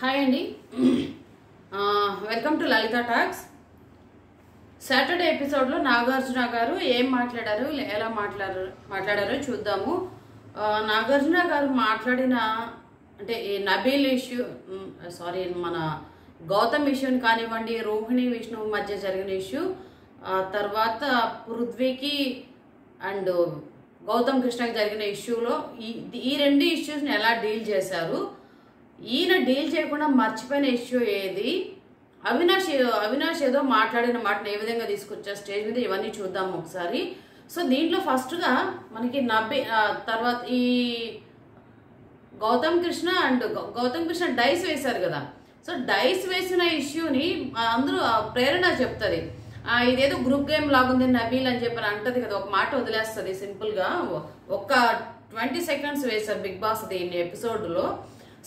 Hi అండి. Welcome to Lalitha talks. Saturday ఎపిసోడ్లో నాగార్జున గారు ఏం మాట్లాడారు, ఎలా మాట్లాడారో చూద్దాము. నాగార్జున గారు మాట్లాడిన అంటే ఈ నబీల్ ఇష్యూ, మన గౌతమ్ ఇష్యూని కానివ్వండి, రోహిణి విష్ణు మధ్య జరిగిన ఇష్యూ, తర్వాత పృథ్వీకి అండ్ గౌతమ్ కృష్ణకి జరిగిన ఇష్యూలో ఈ రెండు ఇష్యూస్ని ఎలా డీల్ చేశారు, ఈయన డీల్ చేయకుండా మర్చిపోయిన ఇష్యూ ఏది, అవినాష్ ఏదో మాట్లాడిన మాటను ఏ విధంగా తీసుకొచ్చా స్టేజ్ మీద, ఇవన్నీ చూద్దాము ఒకసారి. సో దీంట్లో ఫస్ట్గా మనకి తర్వాత ఈ గౌతమ్ కృష్ణ డైస్ వేశారు కదా. సో డైస్ వేసిన ఇష్యూని అందరూ ప్రేరణ చెప్తుంది, ఇదేదో గ్రూప్ గేమ్ లాగుంది నబీల్ అని చెప్పని అంటది కదా, ఒక మాట వదిలేస్తుంది సింపుల్గా. ఒక్క 20 seconds వేశారు బిగ్ బాస్ దీన్ని ఎపిసోడ్లో.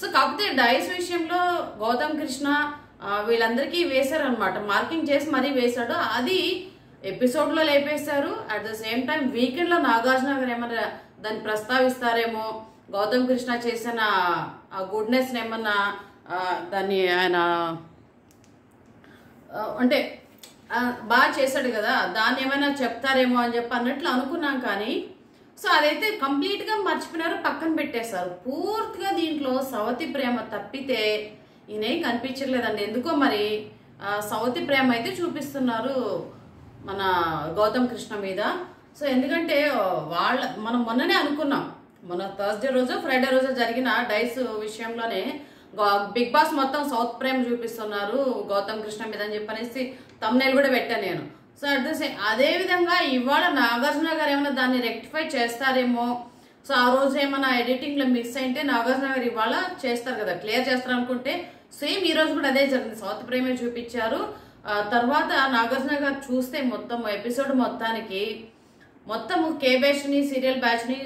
సో కాకపోతే డైస్ విషయంలో గౌతమ్ కృష్ణ వీళ్ళందరికీ వేశారనమాట, మార్కింగ్ చేసి మరీ వేశాడు. అది ఎపిసోడ్లో లేపేశారు. అట్ ద సేమ్ టైం వీకెండ్లో నాగార్జున గారు ఏమన్నా దాన్ని ప్రస్తావిస్తారేమో, గౌతమ్ కృష్ణ చేసిన గుడ్నెస్ని ఏమన్నా దాన్ని ఆయన అంటే బాగా చేశాడు కదా, దాన్ని ఏమైనా చెప్తారేమో అని చెప్పి అన్నట్లు అనుకున్నాం. కానీ సో అదైతే కంప్లీట్గా మర్చిపోయినారు, పక్కన పెట్టేశారు పూర్తిగా. దీంట్లో సవతి ప్రేమ తప్పితే ఈయనేం కనిపించట్లేదండి. ఎందుకో మరి సవతి ప్రేమ అయితే చూపిస్తున్నారు మన గౌతమ్ కృష్ణ మీద. సో ఎందుకంటే మనం మొన్ననే అనుకున్నాం, మొన్న థర్స్డే రోజు ఫ్రైడే రోజు జరిగిన డైస్ విషయంలోనే బిగ్ బాస్ మొత్తం సౌత్ ప్రేమ చూపిస్తున్నారు గౌతమ్ కృష్ణ మీద అని చెప్పనేసి తమ్నైల్ కూడా పెట్టాను నేను. సో అదే విధంగా ఇవాళ నాగార్జున గారు ఏమైనా దాన్ని రెక్టిఫై చేస్తారేమో. సో ఆ రోజు ఏమైనా ఎడిటింగ్లో మిస్ అయితే నాగార్జున గారు ఇవాళ చేస్తారు కదా, క్లియర్ చేస్తారు అనుకుంటే సేమ్ ఈ రోజు కూడా అదే జరిగింది, సౌత్ ప్రేమే చూపించారు. తర్వాత నాగార్జున గారు చూస్తే మొత్తం ఎపిసోడ్ మొత్తము కే బ్యాచ్ని, సీరియల్ బ్యాచ్ని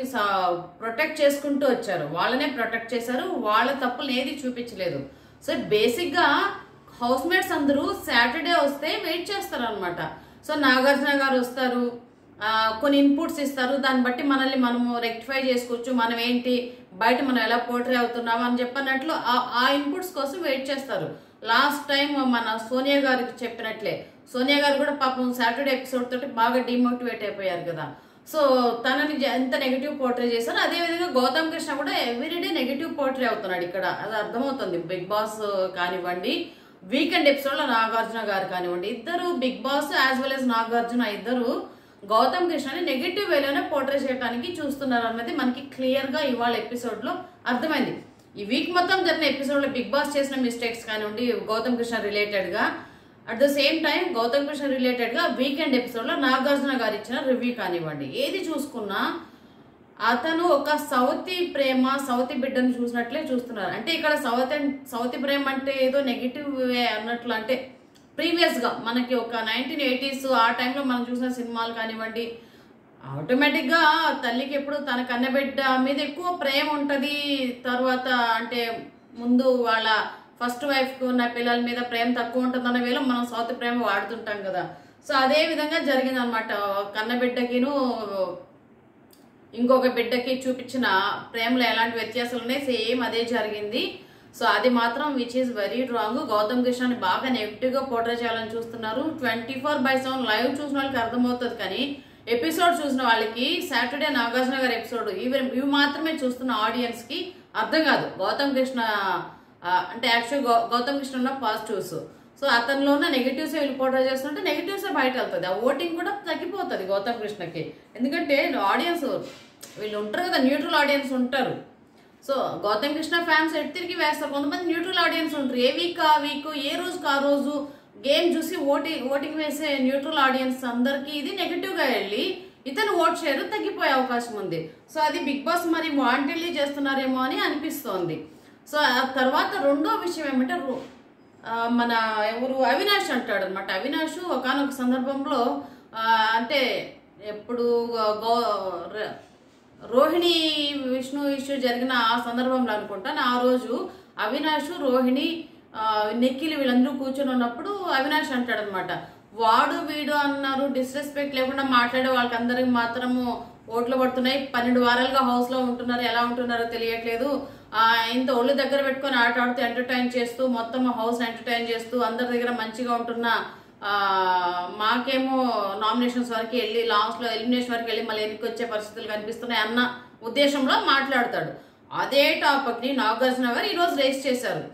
ప్రొటెక్ట్ చేసుకుంటూ వచ్చారు, వాళ్ళనే ప్రొటెక్ట్ చేశారు, వాళ్ళ తప్పులు ఏది చూపించలేదు. సో బేసిక్గా హౌస్ మేట్స్ అందరూ సాటర్డే వస్తే వెయిట్ చేస్తారు అనమాట. సో నాగార్జున గారు వస్తారు, కొన్ని ఇన్పుట్స్ ఇస్తారు, దాన్ని బట్టి మనల్ని మనము రెక్టిఫై చేసుకోవచ్చు, మనం ఏంటి బయట మనం ఎలా పోర్ట్రే అవుతున్నాం అని చెప్పినట్లు ఆ ఇన్పుట్స్ కోసం వెయిట్ చేస్తారు. లాస్ట్ టైం మన సోనియా గారికి చెప్పినట్లే, సోనియా గారు కూడా పాపం సాటర్డే ఎపిసోడ్ తోటి బాగా డిమోటివేట్ అయిపోయారు కదా. సో తనని ఎంత నెగిటివ్ పోర్ట్రే చేశారు, అదేవిధంగా గౌతమ్ కృష్ణ కూడా ఎవ్రీడే నెగిటివ్ పోర్ట్రే అవుతున్నాడు ఇక్కడ. అది అర్థమవుతుంది. బిగ్ బాస్ కానివ్వండి, వీకెండ్ ఎపిసోడ్లో నాగార్జున గారు కానివ్వండి, ఇద్దరు Bigg Boss as well as Nagarjuna ఇద్దరు గౌతమ్ కృష్ణని నెగిటివ్ వేలోనే పోర్ట్రే చేయడానికి చూస్తున్నారు అన్నది మనకి క్లియర్గా ఇవాళ ఎపిసోడ్లో అర్థమైంది. ఈ వీక్ మొత్తం జరిగిన ఎపిసోడ్లో బిగ్ బాస్ చేసిన మిస్టేక్స్ కానివ్వండి, గౌతమ్ కృష్ణ రిలేటెడ్గా, at the same time Gautam Krishna రిలేటెడ్గా వీకెండ్ ఎపిసోడ్లో నాగార్జున గారు ఇచ్చిన రివ్యూ కానివ్వండి, ఏది చూసుకున్నా అతను ఒక సౌతి ప్రేమ, సౌతి బిడ్డను చూసినట్లే చూస్తున్నారు. అంటే ఇక్కడ సౌతి ప్రేమ అంటే ఏదో నెగిటివ్ అన్నట్లు, అంటే ప్రీవియస్గా మనకి ఒక 1980s ఆ టైంలో మనం చూసిన సినిమాలు కానివ్వండి, ఆటోమేటిక్గా తల్లికి ఎప్పుడు తన కన్నబిడ్డ మీద ఎక్కువ ప్రేమ ఉంటుంది. తర్వాత అంటే ముందు వాళ్ళ ఫస్ట్ వైఫ్కి ఉన్న పిల్లల మీద ప్రేమ తక్కువ ఉంటుంది అన్న వేళ మనం సౌతి ప్రేమ వాడుతుంటాం కదా. సో అదే విధంగా జరిగిందనమాట. కన్నబిడ్డకిను ఇంకొక బిడ్డకి చూపించిన ప్రేమలో ఎలాంటి వ్యత్యాసాలు ఉన్నాయి, సేమ్ అదే జరిగింది. సో అది మాత్రం which is very wrong. Gautam కృష్ణని బాగా నెగిటివ్గా పోర్ట్రే చేయాలని చూస్తున్నారు. 24/7 లైవ్ చూసిన వాళ్ళకి అర్థమవుతుంది, కానీ ఎపిసోడ్ చూసిన వాళ్ళకి సాటర్డే నాగార్జున గారి ఎపిసోడ్ ఇవి మాత్రమే చూస్తున్న ఆడియన్స్కి అర్థం కాదు. గౌతమ్ కృష్ణ అంటే యాక్చువల్ గౌతమ్ కృష్ణ ఉన్న పాజిటివ్స్, సో అతనిలో ఉన్న నెగిటివ్స్ వీళ్ళు పోర్ట్రే చేస్తుంటే నెగిటివ్సే బయట వెళ్తుంది, ఆ ఓటింగ్ కూడా తగ్గిపోతుంది గౌతమ్ కృష్ణకి. ఎందుకంటే ఆడియన్స్ వీళ్ళు ఉంటారు కదా, న్యూట్రల్ ఆడియన్స్ ఉంటారు. సో గౌతమ్ కృష్ణ ఫ్యాన్స్ తిరిగి వేస్తారు, కొంతమంది న్యూట్రల్ ఆడియన్స్ ఉంటారు. ఏ వీక్ ఆ వీక్, ఏ రోజుకి ఆ రోజు గేమ్ చూసి ఓటింగ్ వేసే న్యూట్రల్ ఆడియన్స్ అందరికీ ఇది నెగిటివ్గా వెళ్ళి ఇతను ఓట్ షేర్ తగ్గిపోయే అవకాశం ఉంది. సో అది బిగ్ బాస్ మరి వాంటెడ్లీ చేస్తున్నారేమో అని అనిపిస్తోంది. సో ఆ తర్వాత రెండో విషయం ఏమంటే మన అవినాష్ అంటాడు అనమాట. అవినాష్ ఒకానొక సందర్భంలో అంటే ఎప్పుడు రోహిణి విష్ణు ఇష్యూ జరిగిన ఆ సందర్భంలో అనుకుంటాను, ఆ రోజు అవినాష్, రోహిణి, నిఖిల్ వీళ్ళందరూ కూర్చొని ఉన్నప్పుడు అవినాష్ అంటాడనమాట, వాడు వీడు అన్నారు, డిస్రెస్పెక్ట్ లేకుండా మాట్లాడే వాళ్ళకి అందరికి మాత్రము ఓట్లు పడుతున్నాయి, 12 వారాలుగా హౌస్లో ఉంటున్నారు, ఎలా ఉంటున్నారో తెలియట్లేదు, ఇంత ఒళ్ళు దగ్గర పెట్టుకొని ఆట ఆడుతూ ఎంటర్టైన్ చేస్తూ మొత్తం హౌస్ ఎంటర్టైన్ చేస్తూ అందరి దగ్గర మంచిగా ఉంటున్న మాకేమో నామినేషన్స్ వరకు వెళ్ళి లాస్ట్లో ఎలిమినేషన్ వరకు వెళ్ళి మళ్ళీ ఎన్నిక వచ్చే పరిస్థితులు కనిపిస్తున్నాయి అన్న ఉద్దేశంలో మాట్లాడతాడు. అదే టాపిక్ని నాగార్జున గారు ఈరోజు రేస్ చేశారు.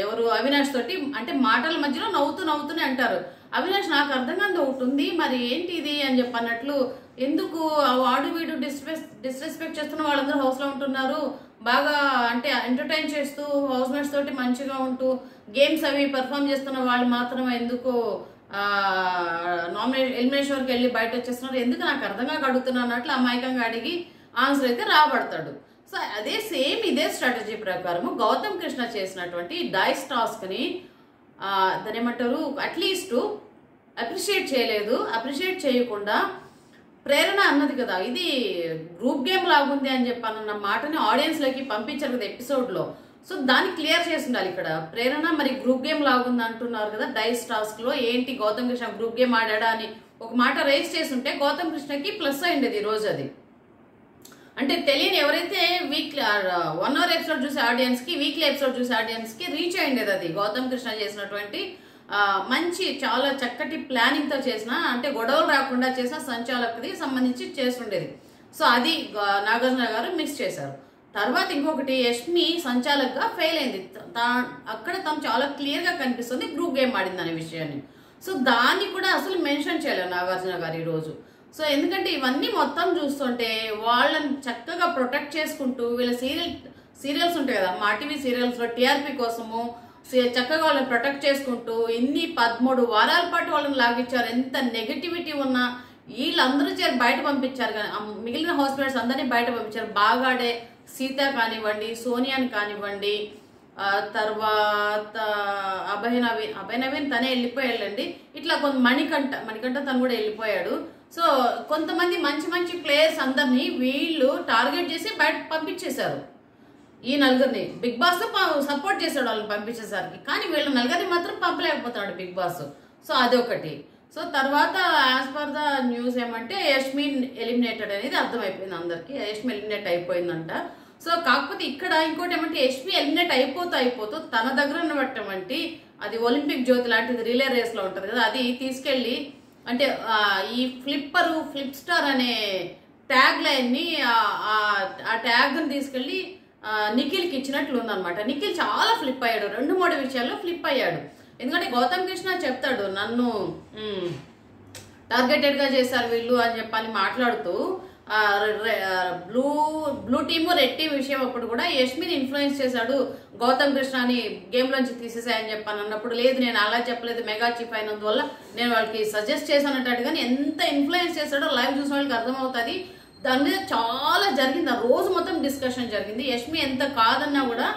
ఎవరు అవినాష్ తోటి, అంటే మాటల మధ్యలో నవ్వుతూనే అంటారు, అవినాష్ నాకు అర్థం కాదు ఒకటి ఉంది, మరి ఏంటి ఇది అని చెప్పన్నట్లు, ఎందుకు వాడు వీడు డిస్రెస్పెక్ట్ చేస్తున్న వాళ్ళందరూ హౌస్లో ఉంటున్నారు, బాగా అంటే ఎంటర్టైన్ చేస్తూ హౌస్ మేట్స్ తోటి మంచిగా ఉంటూ గేమ్స్ అవి పెర్ఫామ్ చేస్తున్న వాళ్ళు మాత్రమే ఎందుకు ఎలిమినేషన్ వరకు వెళ్ళి బయట వచ్చేస్తున్నారు, ఎందుకు నాకు అర్థం కాక అడుగుతున్నా అన్నట్లు అమాయకంగా అడిగి ఆన్సర్ అయితే రాబడతాడు. సో అదే సేమ్ ఇదే స్ట్రాటజీ ప్రకారము గౌతమ్ కృష్ణ చేసినటువంటి డైస్ టాస్క్ని దాని ఏమంటారు అట్లీస్ట్ అప్రిషియేట్ చేయలేదు. అప్రిషియేట్ చేయకుండా ప్రేరణ అన్నది కదా ఇది గ్రూప్ గేమ్ లాగుంది అని చెప్పానన్న మాటని ఆడియన్స్లోకి పంపించారు కదా ఎపిసోడ్లో. సో దాన్ని క్లియర్ చేసి ఉండాలి ఇక్కడ. ప్రేరణ మరి గ్రూప్ గేమ్ లాగుంది అంటున్నారు కదా డైస్ టాస్క్లో, ఏంటి గౌతమ్ కృష్ణ గ్రూప్ గేమ్ ఆడాడా అని ఒక మాట రేస్ చేస్తుంటే గౌతమ్ కృష్ణకి ప్లస్ అయిండేది ఈరోజు. అది అంటే తెలియని ఎవరైతే వీక్లీ 1 hour ఎపిసోడ్ చూసే ఆడియన్స్కి, వీక్లీ ఎపిసోడ్ చూసే ఆడియన్స్కి రీచ్ అయ్యిండేది అది గౌతమ్ కృష్ణ చేసినటువంటి మంచి చాలా చక్కటి ప్లానింగ్తో చేసిన, అంటే గొడవలు రాకుండా చేసిన సంచాలకుది సంబంధించి చేస్తుండేది. సో అది నాగార్జున గారు మిక్స్ చేశారు. తర్వాత ఇంకొకటి యష్మి సంచాలకుగా ఫెయిల్ అయింది. అక్కడ తను చాలా క్లియర్గా కనిపిస్తుంది గ్రూప్ గేమ్ ఆడింది అనే విషయాన్ని. సో దాన్ని కూడా అసలు మెన్షన్ చేయలేదు నాగార్జున గారు ఈరోజు. సో ఎందుకంటే ఇవన్నీ మొత్తం చూస్తుంటే వాళ్ళని చక్కగా ప్రొటెక్ట్ చేసుకుంటూ వీళ్ళ సీరియల్స్ ఉంటాయి కదా మా టీవీ సీరియల్స్లో టీఆర్పీ కోసము చక్కగా వాళ్ళని ప్రొటెక్ట్ చేసుకుంటూ ఇన్ని 13 వారాల పాటు వాళ్ళని లాగిచ్చారు. ఎంత నెగటివిటీ ఉన్నా వీళ్ళందరూ చేరి బయట పంపించారు, కానీ మిగిలిన హౌస్ మేట్స్ అందరినీ బయట పంపించారు. బాగాడే సీత కానివ్వండి, సోనియాని కానివ్వండి, తర్వాత అభయనవీన్ తనే వెళ్ళిపోయాడండి. ఇట్లా కొంత మణికంఠ తను కూడా వెళ్ళిపోయాడు. సో కొంతమంది మంచి ప్లేయర్స్ అందరినీ వీళ్ళు టార్గెట్ చేసి బయట పంపించేశారు. ఈ నలుగురిని బిగ్ బాస్ సపోర్ట్ చేశాడు వాళ్ళని పంపించేసరికి, కానీ వీళ్ళ నలుగురిని మాత్రం పంపలేకపోతున్నాడు బిగ్ బాస్. సో అదొకటి. సో తర్వాత యాజ్ పర్ ద న్యూస్ ఏమంటే యష్మి ఎలిమినేటెడ్ అనేది అర్థమైపోయింది అందరికి, యష్మి ఎలిమినేట్ అయిపోయిందంట. సో కాకపోతే ఇక్కడ ఇంకోటి ఏమంటే యష్మి ఎలిమినేట్ అయిపోతూ తన దగ్గర ఉన్నటువంటి అది ఒలింపిక్ జ్యోతి లాంటిది రిలే రేస్లో ఉంటుంది కదా, అది తీసుకెళ్ళి అంటే ఈ ఫ్లిప్ స్టార్ అనే ట్యాగ్ లైన్ని ఆ ట్యాగ్ని తీసుకెళ్ళి నిఖిల్కి ఇచ్చినట్లు ఉందన్నమాట. నిఖిల్ చాలా ఫ్లిప్ అయ్యాడు, 2-3 విషయాల్లో ఫ్లిప్ అయ్యాడు. ఎందుకంటే గౌతమ్ కృష్ణ చెప్తాడు నన్ను టార్గెటెడ్గా చేశారు వీళ్ళు అని చెప్పని మాట్లాడుతూ బ్లూ టీము రెడ్ టీం విషయం అప్పుడు కూడా యష్మిని ఇన్ఫ్లుయెన్స్ చేశాడు గౌతమ్ కృష్ణని గేమ్లోంచి తీసేసాయని చెప్పాను అన్నప్పుడు, లేదు నేను అలా చెప్పలేదు, మెగా చీఫ్ అయినందువల్ల నేను వాళ్ళకి సజెస్ట్ చేశానంటాడు. కానీ ఎంత ఇన్ఫ్లుయెన్స్ చేశాడో లైవ్ చూసిన వాళ్ళకి అర్థమవుతుంది. దాని మీద చాలా జరిగింది, ఆ రోజు మొత్తం డిస్కషన్ జరిగింది. యష్మి ఎంత కాదన్నా కూడా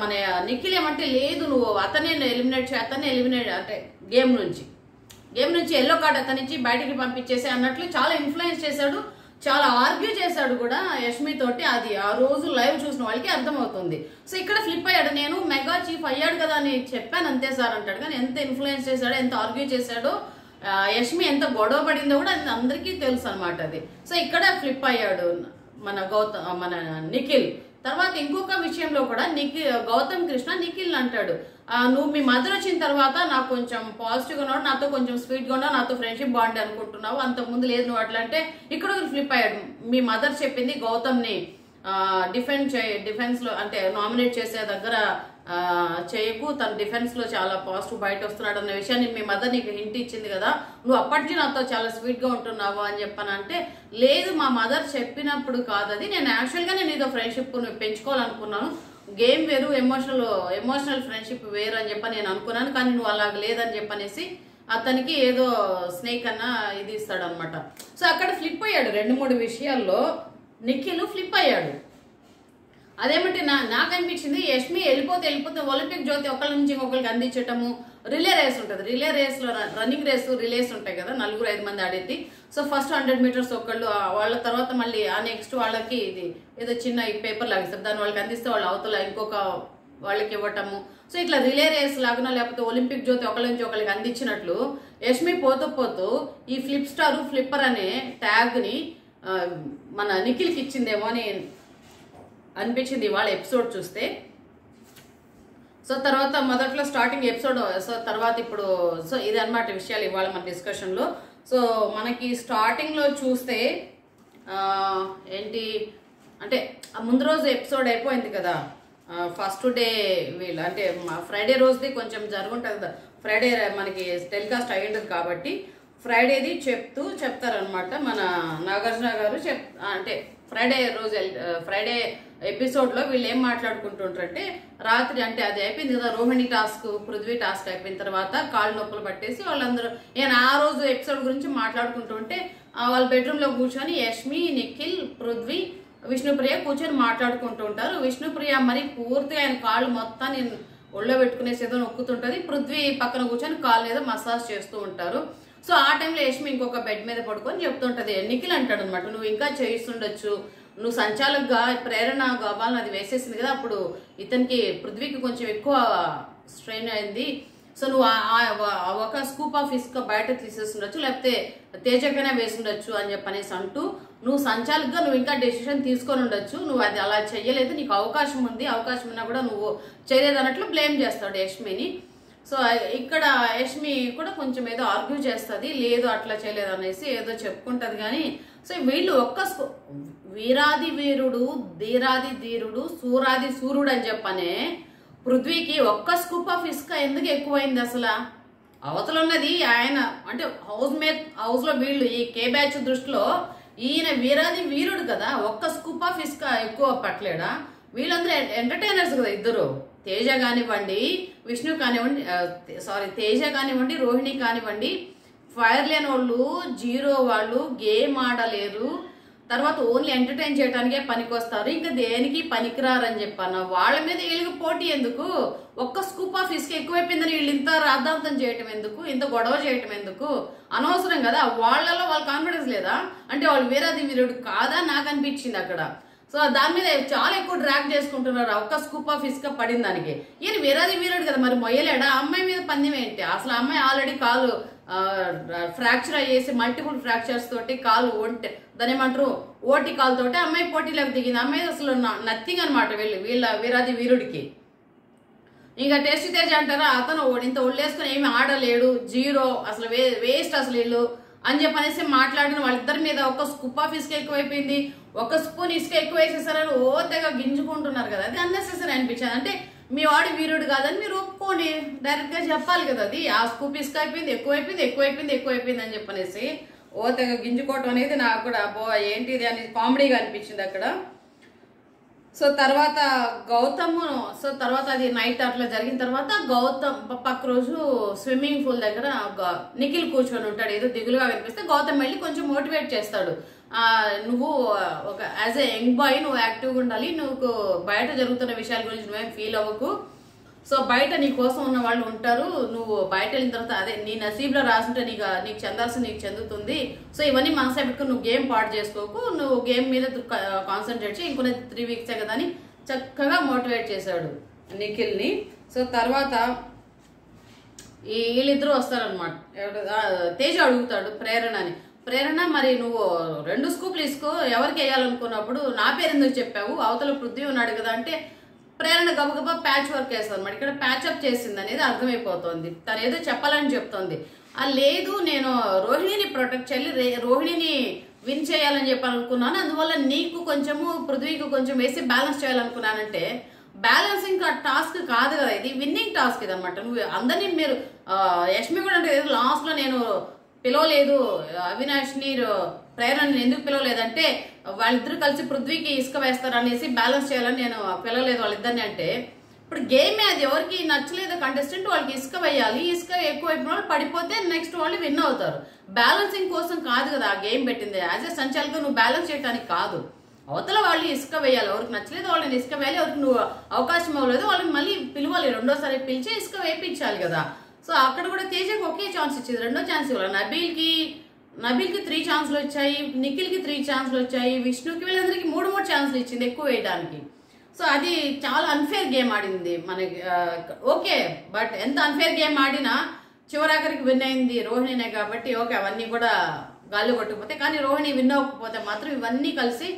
మన నిఖిల్ ఏమంటే లేదు నువ్వు అతనే ఎలిమినేట్ అంటే గేమ్ నుంచి ఎల్లో కార్డ్ అతనిచ్చి బయటికి పంపించేసి అన్నట్లు చాలా ఇన్ఫ్లుయెన్స్ చేశాడు, చాలా ఆర్గ్యూ చేశాడు కూడా యష్మి తోటి. అది ఆ రోజు లైవ్ చూసిన వాళ్ళకి అర్థమవుతుంది. సో ఇక్కడ ఫ్లిప్ అయ్యాడు, నేను మెగా చీఫ్ అయ్యాడు కదా అని చెప్పాను అంతే సార్ అంటాడు. కానీ ఎంత ఇన్ఫ్లుయెన్స్ చేశాడో, ఎంత ఆర్గ్యూ చేశాడో, యష్మి ఎంత గొడవ పడిందో కూడా అది అందరికీ తెలుసు అనమాట అది. సో ఇక్కడ ఫ్లిప్ అయ్యాడు మన నిఖిల్. తర్వాత ఇంకొక విషయంలో కూడా గౌతమ్ కృష్ణ నిఖిల్ అంటాడు, నువ్వు మీ మదర్ వచ్చిన తర్వాత నాకు కొంచెం పాజిటివ్గా ఉన్నావు, నాతో కొంచెం స్వీట్గా ఉన్నావు, నాతో ఫ్రెండ్షిప్ బాగుండే అనుకుంటున్నావు, అంతకుముందు లేదు నువ్వు అట్లా అంటే ఇక్కడ ఫ్లిప్ అయ్యాడు. మీ మదర్ చెప్పింది గౌతమ్ని డిఫెన్స్లో అంటే నామినేట్ చేసే దగ్గర చేయకు, తన డిఫెన్స్లో చాలా పాజిటివ్ బయట వస్తున్నాడు అన్న విషయాన్ని మీ మదర్ నీకు హింట్ ఇచ్చింది కదా, నువ్వు అప్పటి నాతో చాలా స్వీట్గా ఉంటున్నావు అని చెప్పానంటే, లేదు మా మదర్ చెప్పినప్పుడు కాదు అది, నేను యాక్చువల్గా నేను ఇదో ఫ్రెండ్షిప్ పెంచుకోవాలనుకున్నాను, గేమ్ వేరు ఎమోషనల్ ఫ్రెండ్షిప్ వేరు అని చెప్పి నేను అనుకున్నాను, కానీ నువ్వు అలాగ లేదని చెప్పనేసి అతనికి ఏదో స్నేక్ అన్న ఇది ఇస్తాడు అనమాట. సో అక్కడ ఫ్లిప్ అయ్యాడు 2-3 విషయాల్లో నిఖిల్ ఫ్లిప్ అయ్యాడు. అదేమంటే నాకు అనిపించింది యష్మి వెళ్ళిపోతే ఒలింపిక్ జ్యోతి ఒకళ్ళ నుంచి ఇంకొకరికి అందించటము, రిలే రేస్ ఉంటుంది, రిలే రేస్లో రన్నింగ్ రిలేస్ ఉంటాయి కదా, 4-5 మంది ఆడేది. సో ఫస్ట్ 100 meters ఒకళ్ళు, వాళ్ళ తర్వాత మళ్ళీ ఆ నెక్స్ట్ వాళ్ళకి ఇది ఏదో చిన్న పేపర్ లాగిస్తారు, దాన్ని వాళ్ళకి అందిస్తే వాళ్ళు అవతల ఇంకొక వాళ్ళకి ఇవ్వటము. సో ఇట్లా రిలే రేస్ లాగా లేకపోతే ఒలింపిక్ జ్యోతి ఒకళ్ళ నుంచి ఒకళ్ళకి అందించినట్లు యష్మి పోతూ ఈ ఫ్లిప్పర్ అనే ట్యాగ్ని మన నిఖిల్కి ఇచ్చిందేమో అని అనిపించింది ఇవాళ ఎపిసోడ్ చూస్తే. సో తర్వాత మొదట్లో స్టార్టింగ్ ఎపిసోడ్, సో తర్వాత ఇప్పుడు సో ఇది అన్నమాట విషయాలు ఇవాళ మన డిస్కషన్లో. సో మనకి స్టార్టింగ్లో చూస్తే ఏంటి అంటే ముందు రోజు ఎపిసోడ్ అయిపోయింది కదా, ఫస్ట్ డే వీళ్ళు అంటే ఫ్రైడే రోజుది కొంచెం జరుగుంటుంది కదా, ఫ్రైడే మనకి టెలికాస్ట్ అయ్యి ఉంటుంది కాబట్టి ఫ్రైడేది చెప్తారనమాట మన నాగార్జున గారు. అంటే ఫ్రైడే రోజు ఫ్రైడే ఎపిసోడ్లో వీళ్ళు ఏం మాట్లాడుకుంటుంటారంటే రాత్రి అంటే అది అయిపోయింది కదా, రోహిణి టాస్క్ పృథ్వీ టాస్క్ అయిపోయిన తర్వాత కాళ్ళు నొప్పులు పట్టేసి వాళ్ళందరూ నేను ఆ రోజు ఎపిసోడ్ గురించి మాట్లాడుకుంటుంటే వాళ్ళ బెడ్రూమ్లో కూర్చొని యష్మి, నిఖిల్, పృథ్వీ, విష్ణుప్రియ కూర్చొని మాట్లాడుకుంటూ ఉంటారు. విష్ణుప్రియ మరి పూర్తిగా ఆయన కాళ్ళు మొత్తాన్ని ఒళ్ళో పెట్టుకునేసి ఏదో నొక్కుతుంటుంది, పృథ్వీ పక్కన కూర్చొని కాళ్ళు ఏదో మసాజ్ చేస్తూ ఉంటారు. సో ఆ టైంలో యష్మి ఇంకొక బెడ్ మీద పడుకొని చెప్తుంటది. నిఖిల్ అంటాడు అనమాట, నువ్వు ఇంకా చేయిస్తుండొచ్చు, నువ్వు సంచాలకుగా ప్రేరణ గోపాలను అది వేసేసింది కదా, అప్పుడు ఇతనికి పృథ్వీకి కొంచెం ఎక్కువ స్ట్రెయిన్ అయింది, సో నువ్వు ఒక స్కూప్ ఆఫ్ ఇసుక బయట తీసేస్తుండొచ్చు, లేకపోతే తేజకైనా వేసుండొచ్చు అని చెప్పనేసి అంటూ నువ్వు సంచాలకుగా నువ్వు ఇంకా డెసిషన్ తీసుకొని ఉండొచ్చు, నువ్వు అది అలా చెయ్యలేదు, నీకు అవకాశం ఉంది, అవకాశం ఉన్నా కూడా నువ్వు చేయలేదు అన్నట్లు బ్లేమ్ చేస్తాడు యష్మిని. సో ఇక్కడ యష్మి కూడా కొంచెం ఏదో ఆర్గ్యూ చేస్తుంది, లేదు అట్లా చేయలేదు అనేసి ఏదో చెప్పుకుంటది. కానీ సో వీళ్ళు వీరాది వీరుడు, ధీరాది ధీరుడు, సూరాది సూర్యుడు అని చెప్పనే పృథ్వీకి ఒక్క స్కూప్ ఆఫ్ ఇసుక ఎందుకు ఎక్కువైంది అసలు? అవతల ఉన్నది ఆయన అంటే హౌస్ లో వీళ్ళు ఈ కే బ్యాచ్ దృష్టిలో ఈయన వీరాది వీరుడు కదా, ఒక్క స్కూప్ ఆఫ్ ఇసుక ఎక్కువ పట్టలేడా? వీళ్ళందరూ ఎంటర్టైనర్స్ కదా ఇద్దరు, తేజ కానివ్వండి, విష్ణు కానివ్వండి, తేజ కానివ్వండి, రోహిణి కానివ్వండి, ఫైర్ లేని వాళ్ళు, జీరో వాళ్ళు, గేమ్ ఆడలేరు, తర్వాత ఓన్లీ ఎంటర్టైన్ చేయడానికే పనికొస్తారు, ఇంకా దేనికి పనికిరారని చెప్పాను. వాళ్ళ మీద వీళ్ళకి పోటీ ఎందుకు? ఒక్క స్కూప్ ఆఫ్ ఇసుక ఎక్కువైపోయిందని వీళ్ళు ఇంత రాద్ధాంతం చేయటం ఎందుకు, ఇంత గొడవ చేయటం ఎందుకు? అనవసరం కదా. వాళ్ళలో వాళ్ళ కాన్ఫిడెన్స్ లేదా అంటే వాళ్ళు వీరాది వీరుడు కాదా నాకు అనిపించింది అక్కడ. సో దాని మీద చాలా ఎక్కువ డ్రాగ్ చేసుకుంటున్నారు, ఒక్క స్కూప్ ఆఫ్ ఇసుక పడిన దానికి. ఈయన వీరాది వీరుడు కదా, మరి మొయ్యలేడా? అమ్మాయి మీద పందెం ఏంటి అసలు? అమ్మాయి ఆల్రెడీ కాలు ఫ్రాక్చర్ అయ్యేసి మల్టిపుల్ ఫ్రాక్చర్స్ తోటి కాలు దాని ఏమంటారు ఓటి కాలు తోటి అమ్మాయి పోటీలోకి దిగింది. అమ్మాయి అసలు నథింగ్ అనమాట వీళ్ళ వీరాది వీరుడికి. ఇంకా టెస్ట్ తేజ్ అంటారా, అతను ఇంత ఒళ్ళేసుకుని ఏమి ఆడలేడు, జీరో, అసలు వేస్ట్ అసలు వీళ్ళు అని చెప్పనేసి మాట్లాడిన వాళ్ళిద్దరి మీద ఒక స్కూప్ ఆఫ్ ఇసుక ఎక్కువైపోయింది, ఒక స్పూన్ ఇసుక ఎక్కువ వేసేసారని ఓ తెగ గింజుకుంటున్నారు కదా. అది అన్నెసెసరీ అనిపించింది. అంటే మీ వాడు వీరుడు కాదని మీరు ఒప్పుకోండి, డైరెక్ట్ గా చెప్పాలి కదా. అది ఆ స్కూప్ ఇసుక అయిపోయింది, ఎక్కువైపోయింది అని చెప్పనేసి ఓ తెగ గింజుకోవటం అనేది నాకు కూడా ఏంటిది అని కామెడీగా అనిపించింది అక్కడ. సో తర్వాత తర్వాత అది నైట్ అట్లా జరిగిన తర్వాత గౌతమ్ పక్క రోజు స్విమ్మింగ్ పూల్ దగ్గర నిఖిల్ కూర్చొని ఉంటాడు, ఏదో దిగులుగా వినిపిస్తే గౌతమ్ వెళ్ళి కొంచెం మోటివేట్ చేస్తాడు. నువ్వు ఒక యాజ్ ఎ యంగ్ బాయ్ నువ్వు యాక్టివ్గా ఉండాలి, నువ్వు బయట జరుగుతున్న విషయాల గురించి నువ్వేం ఫీల్ అవ్వకు, సో బయట నీ కోసం ఉన్న వాళ్ళు ఉంటారు, నువ్వు బయట వెళ్ళిన తర్వాత అదే నీ నసీబ్లో రాసుంటే నీకు చెందాల్సింది నీకు చెందుతుంది, సో ఇవన్నీ మనసే పెట్టుకుని నువ్వు గేమ్ పాడు చేసుకోకు, నువ్వు గేమ్ మీద కాన్సన్ట్రేట్ చేయి, ఇంకొన్ని 3 వీక్సే కదా అని చక్కగా మోటివేట్ చేశాడు నిఖిల్ని. సో తర్వాత వీళ్ళిద్దరూ వస్తారనమాట. తేజ అడుగుతాడు ప్రేరణ మరి నువ్వు 2 స్కూప్లు ఇసుకో ఎవరికి వేయాలనుకున్నప్పుడు నా పేరు ఎందుకు చెప్పావు, అవతల పృథ్వీ ఉన్నాడు కదా అంటే ప్రేరణ గబగబా ప్యాచ్ వర్క్ వేస్తుంది అనమాట. ఇక్కడ ప్యాచ్అప్ చేసింది అనేది అర్థమైపోతుంది, తను ఏదో చెప్పాలని చెప్తోంది. లేదు నేను రోహిణిని ప్రొటెక్ట్ చేయాలి, రోహిణిని విన్ చేయాలని చెప్పాలనుకున్నాను, అందువల్ల నీకు కొంచెము పృథ్వీకి కొంచెం వేసి బ్యాలెన్స్ చేయాలనుకున్నానంటే బ్యాలెన్సింగ్ టాస్క్ కాదు కదా, ఇది విన్నింగ్ టాస్క్ ఇది అనమాట. నువ్వు అందరినీ మీరు యష్మి కూడా అంటే లాస్ట్ లో నేను పిలవలేదు అవినాష్ని ప్రేరణని ఎందుకు పిలవలేదంటే వాళ్ళిద్దరు కలిసి పృథ్వీకి ఇసుక వేస్తారు అనేసి బ్యాలెన్స్ చేయాలని నేను పిలవలేదు వాళ్ళిద్దరిని అంటే, ఇప్పుడు గేమే అది ఎవరికి నచ్చలేదు కంటెస్టెంట్ వాళ్ళకి ఇసుక వేయాలి, ఇసుక ఎక్కువ అయిపోయిన వాళ్ళు పడిపోతే నెక్స్ట్ వాళ్ళు విన్ అవుతారు. బ్యాలెన్సింగ్ కోసం కాదు కదా ఆ గేమ్ పెట్టింది, యాజ్ ఎ సంచాలకుగా నువ్వు బ్యాలెన్స్ చేయడానికి కాదు, అవతల వాళ్ళు ఇసుక వేయాలి, ఎవరికి నచ్చలేదు వాళ్ళని ఇసుక వేయాలి, ఎవరికి నువ్వు అవకాశం అవ్వలేదు వాళ్ళని మళ్ళీ పిలవాలి, రెండోసారి పిలిచి ఇసుక వేయించాలి కదా. సో అక్కడ కూడా తేజకి ఒకే ఛాన్స్ ఇచ్చేది, రెండో ఛాన్స్ ఇవ్వాలి. నబీల్కి 3 ఛాన్స్లు వచ్చాయి, నిఖిల్కి 3 ఛాన్స్లు వచ్చాయి, విష్ణుకి వీళ్ళందరికీ 3 ఛాన్స్లు ఇచ్చింది ఎక్కువ వేయడానికి. సో అది చాలా అన్ఫేర్ గేమ్ ఆడింది మనకి. ఓకే, బట్ ఎంత అన్ఫేర్ గేమ్ ఆడినా చివరాఖరికి విన్ అయింది రోహిణినే కాబట్టి ఓకే అవన్నీ కూడా గాలి కొట్టుకుపోతే, కానీ రోహిణి విన్ అవ్వకపోతే మాత్రం ఇవన్నీ కలిసి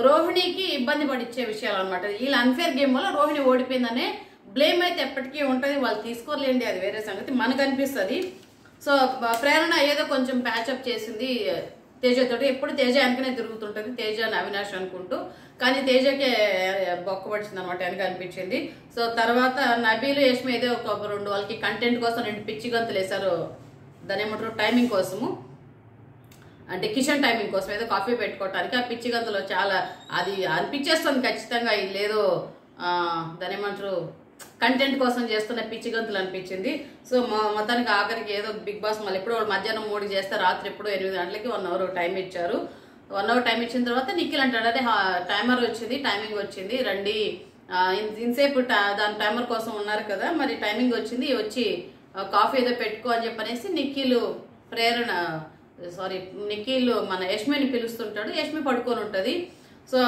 రోహిణికి ఇబ్బంది పడిచ్చే విషయాలు అనమాట. వీళ్ళ అన్ఫేర్ గేమ్ వల్ల రోహిణి ఓడిపోయిందనే బ్లేమ్ అయితే ఎప్పటికీ ఉంటుంది. వాళ్ళు తీసుకోలేండి, అది వేరే సంగతి, మనకు అనిపిస్తుంది. సో ప్రేరణ ఏదో కొంచెం ప్యాచప్ చేసింది తేజతోటి. ఎప్పుడు తేజ వెనకనే తిరుగుతుంటుంది, తేజ అవినాష్ అనుకుంటూ. కానీ తేజకే బొక్క పడిచింది అనమాట, వెనక అనిపించింది. సో తర్వాత నబీలు యష్మి ఏదో ఒక 2 వాళ్ళకి కంటెంట్ కోసం 2 పిచ్చి గంతులు వేశారు, దాని ఏమంటారు టైమింగ్ కోసము, అంటే కిచెన్ టైమింగ్ కోసం ఏదో కాఫీ పెట్టుకోవటానికి. ఆ పిచ్చి గంతులో చాలా అది అనిపించేస్తుంది ఖచ్చితంగా, లేదో దాని ఏమంటారు కంటెంట్ కోసం చేస్తున్న పిచ్చి గంతులు అనిపించింది. సో మొత్తానికి ఆఖరికి ఏదో బిగ్ బాస్ మళ్ళీ ఎప్పుడో మధ్యాహ్నం 3 చేస్తే రాత్రి ఎప్పుడో 8 గంటలకి 1 అవర్ టైం ఇచ్చారు. 1 అవర్ టైం ఇచ్చిన తర్వాత నిఖిల్ అంటాడు, అదే టైమర్ వచ్చింది, టైమింగ్ వచ్చింది, రండి ఇన్సేపు దాని టైమర్ కోసం ఉన్నారు కదా, మరి టైమింగ్ వచ్చింది, వచ్చి కాఫీ ఏదో పెట్టుకో అని చెప్పనేసి నిఖిల్ మన యష్మిని పిలుస్తుంటాడు. యష్మి పడుకొని ఉంటుంది. సో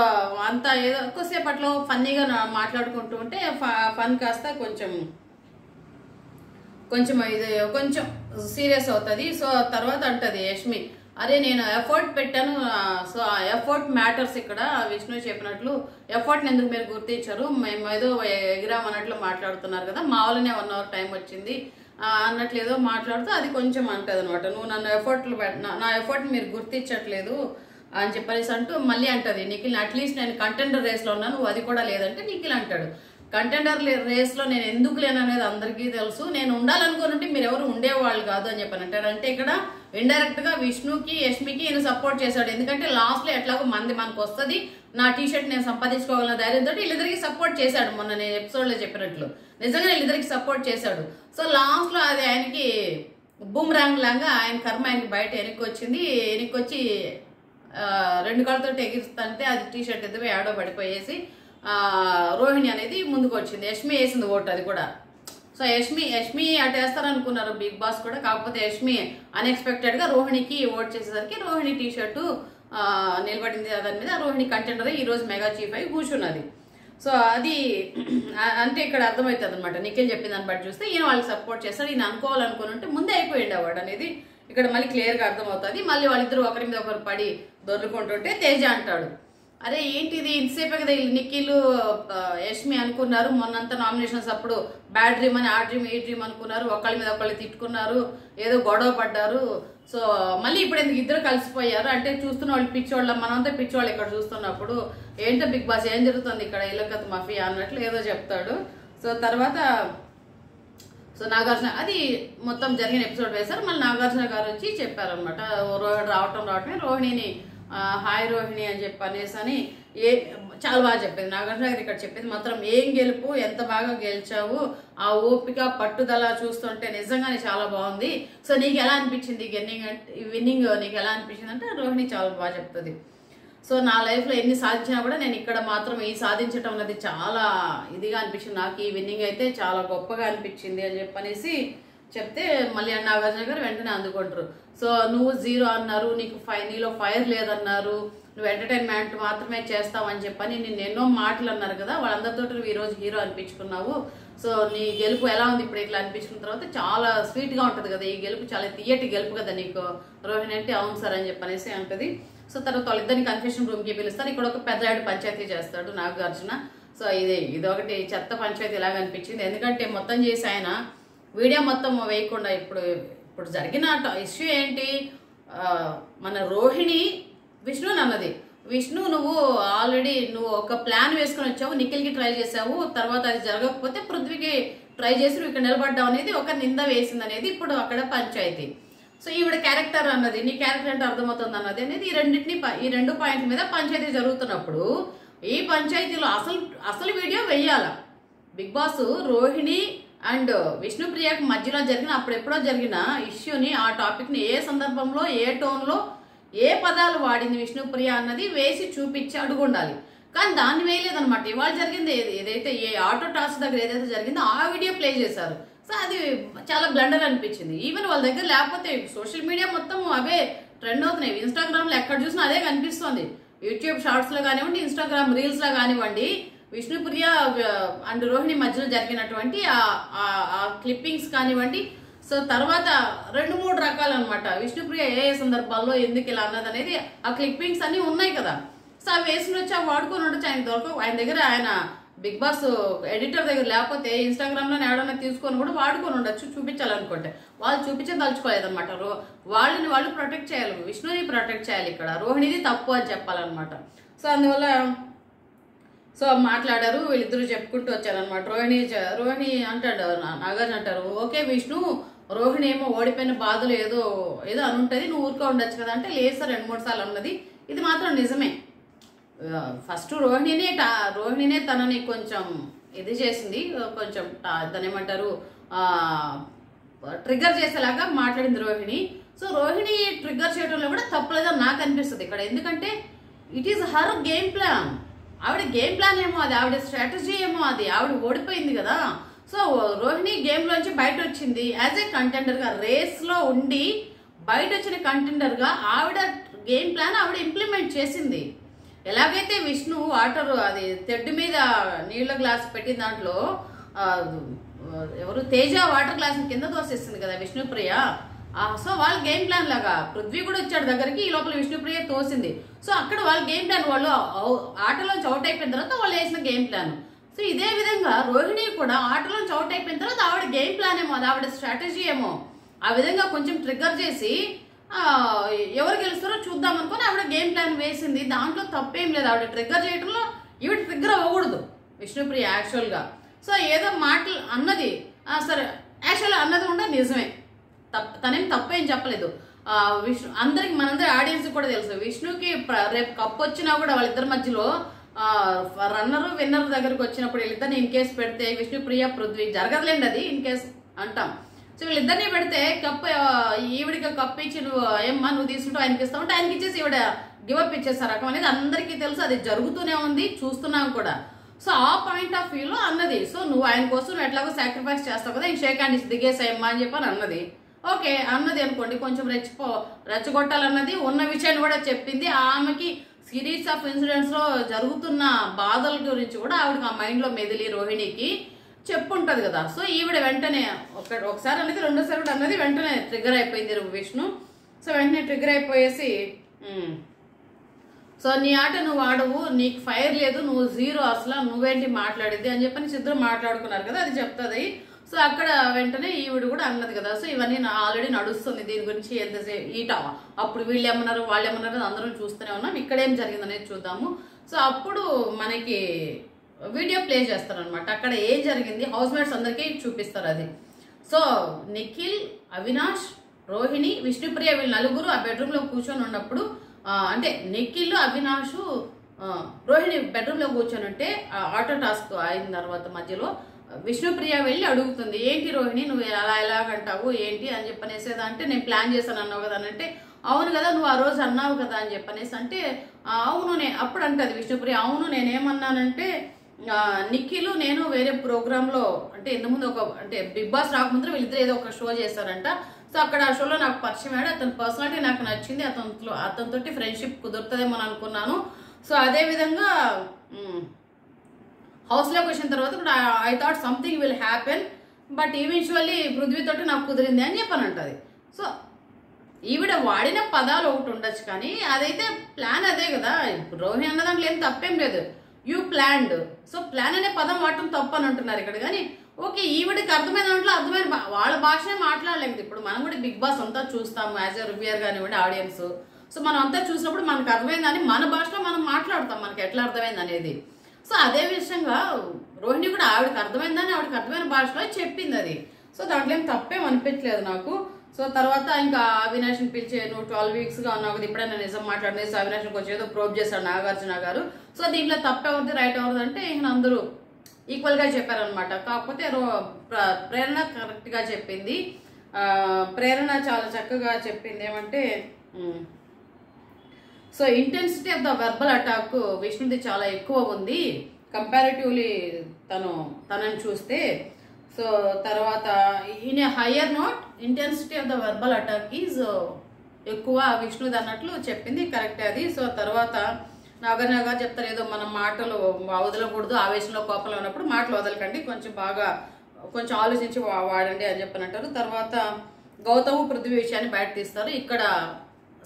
అంతా ఏదో ఎక్కువసేపట్లో ఫన్నీగా మాట్లాడుకుంటూ ఉంటే ఫన్ కాస్త కొంచెం ఇది కొంచెం సీరియస్ అవుతుంది. సో తర్వాత అంటది యష్మి, అరే నేను ఎఫర్ట్ పెట్టాను, సో ఆ ఎఫర్ట్ మ్యాటర్స్. ఇక్కడ విష్ణు చెప్పినట్లు ఎఫర్ట్ని ఎందుకు మీరు గుర్తించారు, మేము ఏదో ఎగిరాం అన్నట్లు మాట్లాడుతున్నారు కదా, మా వాళ్ళనే 1 అవర్ టైం వచ్చింది అన్నట్లు ఏదో మాట్లాడుతూ అది కొంచెం అంటది అనమాట, నువ్వు నన్ను నా ఎఫర్ట్ని మీరు గుర్తించట్లేదు అని చెప్పేసి అంటూ మళ్ళీ అంటది నిఖిల్, అట్లీస్ట్ నేను కంటెండర్ రేస్లో ఉన్నాను, అది కూడా లేదంటే నిఖిల్ అంటాడు, కంటెండర్ రేస్లో నేను ఎందుకు లేననేది అందరికీ తెలుసు, నేను ఉండాలనుకోనంటే మీరు ఎవరు ఉండేవాళ్ళు కాదు అని చెప్పని అంటారు. అంటే ఇక్కడ ఇండైరెక్ట్ గా విష్ణుకి యష్మికి ఈయన సపోర్ట్ చేశాడు. ఎందుకంటే లాస్ట్ లో ఎట్లాగో మనకు వస్తుంది, నా టీషర్ట్ నేను సంపాదించుకోగల ధైర్యంతో వీళ్ళిద్దరికి సపోర్ట్ చేశాడు. మొన్న నేను ఎపిసోడ్ లో చెప్పినట్లు నిజంగా వీళ్ళిద్దరికి సపోర్ట్ చేశాడు. సో లాస్ట్ లో అది ఆయనకి బూమ్రాంగ్ లాగా ఆయన కర్మ ఆయనకి బయట వెనక్కి వచ్చి 2 కాళ్ళతో ఎగిరిస్తుంటే అది టీషర్ట్ ఎదురు ఏడో పడిపోయేసి రోహిణి అనేది ముందుకు వచ్చింది. యష్మి వేసింది ఓటు అది కూడా. సో యష్మి అటు వేస్తారనుకున్నారు బిగ్ బాస్ కూడా, కాకపోతే యష్మి అన్ఎక్స్పెక్టెడ్ గా రోహిణికి ఓట్ చేసేసరికి రోహిణి టీషర్టు నిలబడింది. దాని మీద రోహిణి కంటెండర్ ఈ రోజు మెగా చీఫ్ అయి కూర్చున్నది. సో అది అంటే ఇక్కడ అర్థమవుతుంది అనమాట, నిఖిల్ చెప్పిన దాన్ని బట్టి చూస్తే ఈయన వాళ్ళకి సపోర్ట్ చేస్తాడు, ఈయన అనుకోవాలనుకుని ఉంటే ముందే అయిపోయింది అవార్డు అనేది ఇక్కడ మళ్ళీ క్లియర్ గా అర్థమవుతుంది. మళ్ళీ వాళ్ళిద్దరు ఒకరి మీద ఒకరు పడి దొర్లుకుంటుంటే తేజ అంటాడు, అరే ఏంటిది ఇంతసేపే కదా నిఖిల్ యష్మి అనుకున్నారు, మొన్నంతా నామినేషన్స్ అప్పుడు బ్యాడ్ డ్రీమ్ అని ఆ డ్రీమ్ ఈ డ్రీమ్ అనుకున్నారు, ఒకళ్ళ మీద ఒకళ్ళు తిట్టుకున్నారు, ఏదో గొడవ పడ్డారు, సో మళ్ళీ ఇప్పుడు ఎందుకు ఇద్దరు కలిసిపోయారు అంటే చూస్తున్న వాళ్ళు పిచ్చోళ్ళ, మనంతా పిచ్చోళ్ళు ఇక్కడ చూస్తున్నప్పుడు ఏంటో బిగ్ బాస్ ఏం జరుగుతుంది ఇక్కడ ఇలకత్ మాఫియా అన్నట్లు ఏదో చెప్తాడు. సో తర్వాత నాగార్జున అది మొత్తం జరిగిన ఎపిసోడ్ వేశారు. మళ్ళీ నాగార్జున గారు వచ్చి చెప్పారనమాట, రావటమే రోహిణిని హాయ్ రోహిణి అని చెప్పనేసి అని చాలా బాగా చెప్పింది నాగార్జున గారు. ఇక్కడ చెప్పింది మాత్రం ఏం గెలుపు, ఎంత బాగా గెలిచావు, ఆ ఓపిక పట్టుదల చూస్తుంటే నిజంగానే చాలా బాగుంది. సో నీకు ఎలా అనిపించింది విన్నింగ్ నీకు ఎలా అనిపించింది అంటే రోహిణి చాలా బాగా చెప్తుంది. సో నా లైఫ్లో ఎన్ని సాధించినా కూడా నేను ఇక్కడ మాత్రం ఈ సాధించటం అనేది చాలా ఇదిగా అనిపించింది, నాకు ఈ విన్నింగ్ అయితే చాలా గొప్పగా అనిపించింది అని చెప్పనేసి చెప్తే మళ్ళీ నాగార్జున గారు వెంటనే అందుకుంటారు. సో నువ్వు 0 అన్నారు, నీలో ఫైర్ లేదన్నారు, నువ్వు ఎంటర్టైన్మెంట్ మాత్రమే చేస్తావు అని చెప్పని నేను ఎన్నో మాటలు అన్నారు కదా, వాళ్ళందరితో నువ్వు ఈరోజు హీరో అనిపించుకున్నావు. సో నీ గెలుపు ఎలా ఉంది ఇప్పుడు ఇట్లా అనిపించుకున్న తర్వాత చాలా స్వీట్గా ఉంటుంది కదా, ఈ గెలుపు చాలా తీయటి గెలుపు కదా నీకు రోహిణి అంటే, అవును సార్ అని చెప్పనేసి అంటది. సో తర్వాత వాళ్ళిద్దరిని కన్ఫ్యూషన్ రూమ్కి పిలుస్తారు. ఇక్కడ ఒక పెద్దవాడు పంచాయతీ చేస్తాడు నాగార్జున. సో ఇదొకటి చెత్త పంచాయతీ లాగా అనిపించింది, ఎందుకంటే మొత్తం చేసి ఆయన వీడియో మొత్తం వేయకుండా ఇప్పుడు జరిగిన ఇష్యూ ఏంటి, మన రోహిణి విష్ణుని అన్నది, విష్ణు నువ్వు ఆల్రెడీ ఒక ప్లాన్ వేసుకుని వచ్చావు, నిఖిల్కి ట్రై చేసావు, తర్వాత అది జరగకపోతే పృథ్వీకి ట్రై చేసి నువ్వు ఇక్కడ నిలబడ్డావు అనేది ఒక నింద వేసింది అనేది ఇప్పుడు అక్కడ పంచాయతీ. సో ఈవిడ క్యారెక్టర్ అన్నది, నీ క్యారెక్టర్ అంటే అర్థమవుతుంది అన్నది అనేది ఈ 2 పాయింట్ల మీద పంచాయతీ జరుగుతున్నప్పుడు ఈ పంచాయతీలో అసలు వీడియో వెయ్యాల. బిగ్ బాస్ రోహిణి అండ్ విష్ణుప్రియకి మధ్యలో అప్పుడెప్పుడో జరిగిన ఇష్యూని, ఆ టాపిక్ని ఏ సందర్భంలో ఏ టోన్లో ఏ పదాలు వాడింది విష్ణుప్రియ అన్నది వేసి చూపించి అడుగుండాలి. కానీ దాన్ని వేయలేదనమాట. ఇవాళ జరిగింది ఏదైతే ఏ ఆటో టాస్క్ దగ్గర ఏదైతే జరిగిందో ఆ వీడియో ప్లే చేశారు. సో అది చాలా బ్లండర్ అనిపించింది. ఈవెన్ వాళ్ళ దగ్గర లేకపోతే సోషల్ మీడియా మొత్తం అవే ట్రెండ్ అవుతున్నాయి. ఇన్స్టాగ్రామ్లో ఎక్కడ చూసినా అదే కనిపిస్తుంది. యూట్యూబ్ షార్ట్స్లో కానివ్వండి, ఇన్స్టాగ్రామ్ రీల్స్లో కానివ్వండి, విష్ణుప్రియ అండ్ రోహిణి మధ్యలో జరిగినటువంటి ఆ క్లిప్పింగ్స్ కానివ్వండి. సో తర్వాత 2-3 రకాలు అనమాట. విష్ణుప్రియ ఏ సందర్భాల్లో ఎందుకు ఇలా అన్నది అనేది ఆ క్లిప్పింగ్స్ అన్ని ఉన్నాయి కదా. సో అవి వేసుకుని వచ్చి అవి వాడుకొని ఉండొచ్చు. ఆయన దొరక ఆయన దగ్గర ఆయన బిగ్ బాస్ ఎడిటర్ దగ్గర లేకపోతే ఇన్స్టాగ్రామ్లో ఎవడన్నా తీసుకొని కూడా వాడుకొని ఉండొచ్చు, చూపించాలనుకుంటే. వాళ్ళు చూపించదలుచుకోలేదన్నమాట. వాళ్ళని వాళ్ళు ప్రొటెక్ట్ చేయాలి, విష్ణుని ప్రొటెక్ట్ చేయాలి, ఇక్కడ రోహిణిది తప్పు అని చెప్పాలన్నమాట. సో అందువల్ల సో మాట్లాడారు, వీళ్ళిద్దరూ చెప్పుకుంటూ వచ్చారనమాట. రోహిణి అంటాడు, నాగార్జున అంటారు, ఓకే విష్ణు, రోహిణి ఏమో ఓడిపోయిన బాధలు ఏదో ఏదో అని ఉంటుంది, నువ్వు ఊరుకో ఉండొచ్చు కదా అంటే, లేదు సార్ 2-3 సార్లు అన్నది, ఇది మాత్రం నిజమే. ఫస్ట్ రోహిణినే తనని కొంచెం ఇది చేసింది, కొంచెం దాని ఏమంటారు ట్రిగ్గర్ చేసేలాగా మాట్లాడింది రోహిణి. సో రోహిణి ట్రిగ్గర్ చేయడంలో కూడా తప్పలేదని నాకు అనిపిస్తుంది ఇక్కడ. ఎందుకంటే it is her game plan, ఆవిడ గేమ్ ప్లాన్ ఏమో అది, ఆవిడ స్ట్రాటజీ ఏమో అది, ఆవిడ ఓడిపోయింది కదా. సో రోహిణి గేమ్లోంచి బయట వచ్చింది యాజ్ ఏ కంటెండర్గా, రేస్లో ఉండి బయట వచ్చిన కంటెండర్గా ఆవిడ గేమ్ ప్లాన్ ఆవిడ ఇంప్లిమెంట్ చేసింది. ఎలాగైతే విష్ణు వాటర్ అది తెడ్డు మీద నీళ్ళ గ్లాస్ పెట్టిన దాంట్లో ఎవరు తేజ వాటర్ గ్లాస్ కింద తోసేస్తుంది కదా విష్ణుప్రియ. సో వాళ్ళ గేమ్ ప్లాన్ లాగా పృథ్వీ కూడా వచ్చాడు దగ్గరికి, ఈ లోపల విష్ణుప్రియ తోసింది. సో అక్కడ వాళ్ళ గేమ్ ప్లాన్, వాళ్ళు ఆటలోంచి అవుట్ అయిపోయిన తర్వాత వాళ్ళు వేసిన గేమ్ ప్లాన్. సో ఇదే విధంగా రోహిణి కూడా ఆటలోంచి అవుట్ అయిపోయిన తర్వాత ఆవిడ గేమ్ ప్లాన్ ఏమో, అది ఆవిడ స్ట్రాటజీ ఏమో, ఆ విధంగా కొంచెం ట్రిగ్గర్ చేసి ఎవరు గెలుస్తారో చూద్దాం అనుకుని ఆవిడ గేమ్ ప్లాన్ వేసింది. దాంట్లో తప్పేం లేదు, ఆవిడ ట్రిగ్గర్ చేయడంలో ఈవిడ ట్రిగ్గర్ అవ్వకూడదు విష్ణుప్రియ యాక్చువల్గా. సో ఏదో మాటలు అన్నది, సరే యాక్చువల్గా అన్నది కూడా నిజమే, తనేం తప్పేం చెప్పలేదు. అందరికి మనందరి ఆడియన్స్ కూడా తెలుసు, విష్ణుకి రేపు కప్పు వచ్చినా కూడా వాళ్ళిద్దరి మధ్యలో రన్నరు విన్నర్ దగ్గరకు వచ్చినప్పుడు వీళ్ళిద్దరిని ఇన్ కేసు పెడితే విష్ణుప్రియ పృథ్వీ జరగదులేండి, అది ఇన్ కేసు అంటాం. సో వీళ్ళిద్దరిని పెడితే కప్పు ఈవిడికి కప్పు ఇచ్చి నువ్వు ఏమ్మా నువ్వు తీసుకుంటావు ఆయనకి ఇస్తావు అంటే ఆయనకి ఇచ్చేసి ఈవిడ గివప్ ఇచ్చేస్తారు రకం అనేది అందరికీ తెలుసు, అది జరుగుతూనే ఉంది, చూస్తున్నాం కూడా. సో ఆ పాయింట్ ఆఫ్ వ్యూలో అన్నది. సో నువ్వు ఆయన కోసం ఎట్లాగో సాక్రిఫైస్ చేస్తావు కదా, ఇంక షేక్ హ్యాండ్ దిగేసాయమ్మా అని చెప్పని అన్నది. ఓకే అన్నది అనుకోండి, కొంచెం రెచ్చగొట్టాలన్నది, ఉన్న విషయాన్ని కూడా చెప్పింది. ఆమెకి సిరీస్ ఆఫ్ ఇన్సిడెంట్స్ లో జరుగుతున్న బాధల గురించి కూడా ఆవిడకి ఆ మైండ్ లో మెదిలి రోహిణికి చెప్పుంటది కదా. సో ఈవిడ వెంటనే ఒకసారి అనేది, రెండోసారి కూడా అన్నది, వెంటనే ట్రిగ్గర్ అయిపోయింది విష్ణు. సో వెంటనే ట్రిగ్గర్ అయిపోయేసి, సో నీ ఆట నువ్వు ఆడవు, నీకు ఫైర్ లేదు, నువ్వు జీరో, అసలు నువ్వేంటి మాట్లాడేది అని చెప్పని ఇద్దరు మాట్లాడుకున్నారు కదా, అది చెప్తుంది. సో అక్కడ వెంటనే ఈవిడ కూడా అన్నది కదా, సో ఇవన్నీ ఆల్రెడీ నడుస్తుంది, దీని గురించి ఎంతసేపు అప్పుడు వీళ్ళు ఏమన్నారు వాళ్ళు ఏమన్నారు అందరం చూస్తూనే ఉన్నాం, ఇక్కడ ఏం జరిగింది అనేది చూద్దాము. సో అప్పుడు మనకి వీడియో ప్లే చేస్తారనమాట, అక్కడ ఏం జరిగింది హౌస్ మేట్స్ అందరికీ చూపిస్తారు అది. సో నిఖిల్, అవినాష్, రోహిణి, విష్ణుప్రియ వీళ్ళు నలుగురు ఆ బెడ్రూమ్లో కూర్చొని ఉన్నప్పుడు, అంటే నిఖిల్, అవినాష్, రోహిణి బెడ్రూమ్లో కూర్చొని ఉంటే ఆటో టాస్క్ అయిన తర్వాత మధ్యలో విష్ణుప్రియ వెళ్ళి అడుగుతుంది, ఏంటి రోహిణి నువ్వు ఎలాగంటావు ఏంటి అని చెప్పనేసి, అంటే నేను ప్లాన్ చేశాను అన్నావు కదా అని అంటే, అవును కదా నువ్వు ఆ రోజు అన్నావు కదా అని చెప్పనేసి అంటే, అవును అప్పుడు అంటది విష్ణుప్రియ, అవును నేనేమన్నానంటే నిఖిల్ నేను వేరే ప్రోగ్రాంలో అంటే ఇంతకుముందు అంటే బిగ్ బాస్ రాకముందు వీళ్ళిద్దరు ఏదో ఒక షో చేశారంట. సో అక్కడ ఆ షోలో నాకు పరిచయం అయ్యాడు, అతని పర్సనాలిటీ నాకు నచ్చింది, అతనితోటి ఫ్రెండ్షిప్ కుదురుతుందేమో అనుకున్నాను. సో అదే విధంగా హౌస్లోకి వచ్చిన తర్వాత కూడా I thought something will happen, but eventually పృథ్వీతోటి నాకు కుదిరింది అని చెప్పానంటది. సో ఈవిడ వాడిన పదాలు ఒకటి ఉండొచ్చు, కానీ అదైతే ప్లాన్ అదే కదా. రోహిణి అన్న దాంట్లో ఏం తప్పేం లేదు, యూ ప్లాన్డ్. సో ప్లాన్ అనే పదం వాడటం తప్పు అని అంటున్నారు ఇక్కడ. కానీ ఓకే ఈవిడికి అర్థమైన దాంట్లో అర్థమైన వాళ్ళ భాషనే మాట్లాడలేదు. ఇప్పుడు మనం కూడా బిగ్ బాస్ అంతా చూస్తాము యాజ్ ఎ రివ్యూయర్ కానివ్వండి, ఆడియన్స్. సో మనం అంతా చూసినప్పుడు మనకు అర్థమైందని మన భాషలో మనం మాట్లాడతాం, మనకి ఎట్లా అర్థమైంది అనేది. సో అదే విషయంగా రోహిణి కూడా ఆవిడకి అర్థమైందని ఆవిడకి అర్థమైన భాషలో చెప్పింది అది. సో దాంట్లో ఏం తప్పేం అనిపించలేదు నాకు. సో తర్వాత ఇంకా అవినాష్ని పిలిచే, నువ్వు 12 వీక్స్గా ఉన్నావు కదా, ఇప్పుడైనా నిజం మాట్లాడినేసి అవినాష్ని కొంచెం ఏదో ప్రోబ్ చేశాడు నాగార్జున గారు. సో దీంట్లో తప్పెవరిది రైట్ ఎవరిది అంటే ఈయన అందరూ ఈక్వల్గా చెప్పారనమాట. కాకపోతే ప్రేరణ కరెక్ట్గా చెప్పింది. ప్రేరణ చాలా చక్కగా చెప్పింది ఏమంటే, so intensity of the verbal attack విష్ణుది చాలా ఎక్కువ ఉంది కంపారిటివ్లీ తనని చూస్తే. సో తర్వాత in a higher note intensity of the verbal attack is ఎక్కువ విష్ణుది అన్నట్లు చెప్పింది, కరెక్టే అది. సో తర్వాత నాగార్జున చెప్తారు, ఏదో మన మాటలు వదలకూడదు, ఆవేశంలో కోపంలో ఉన్నప్పుడు మాటలు వదలకండి, కొంచెం ఆలోచించి వాడండి అని చెప్పని అంటారు. తర్వాత గౌతమ్ పృథ్వీ విషయాన్ని బయట తీస్తారు. ఇక్కడ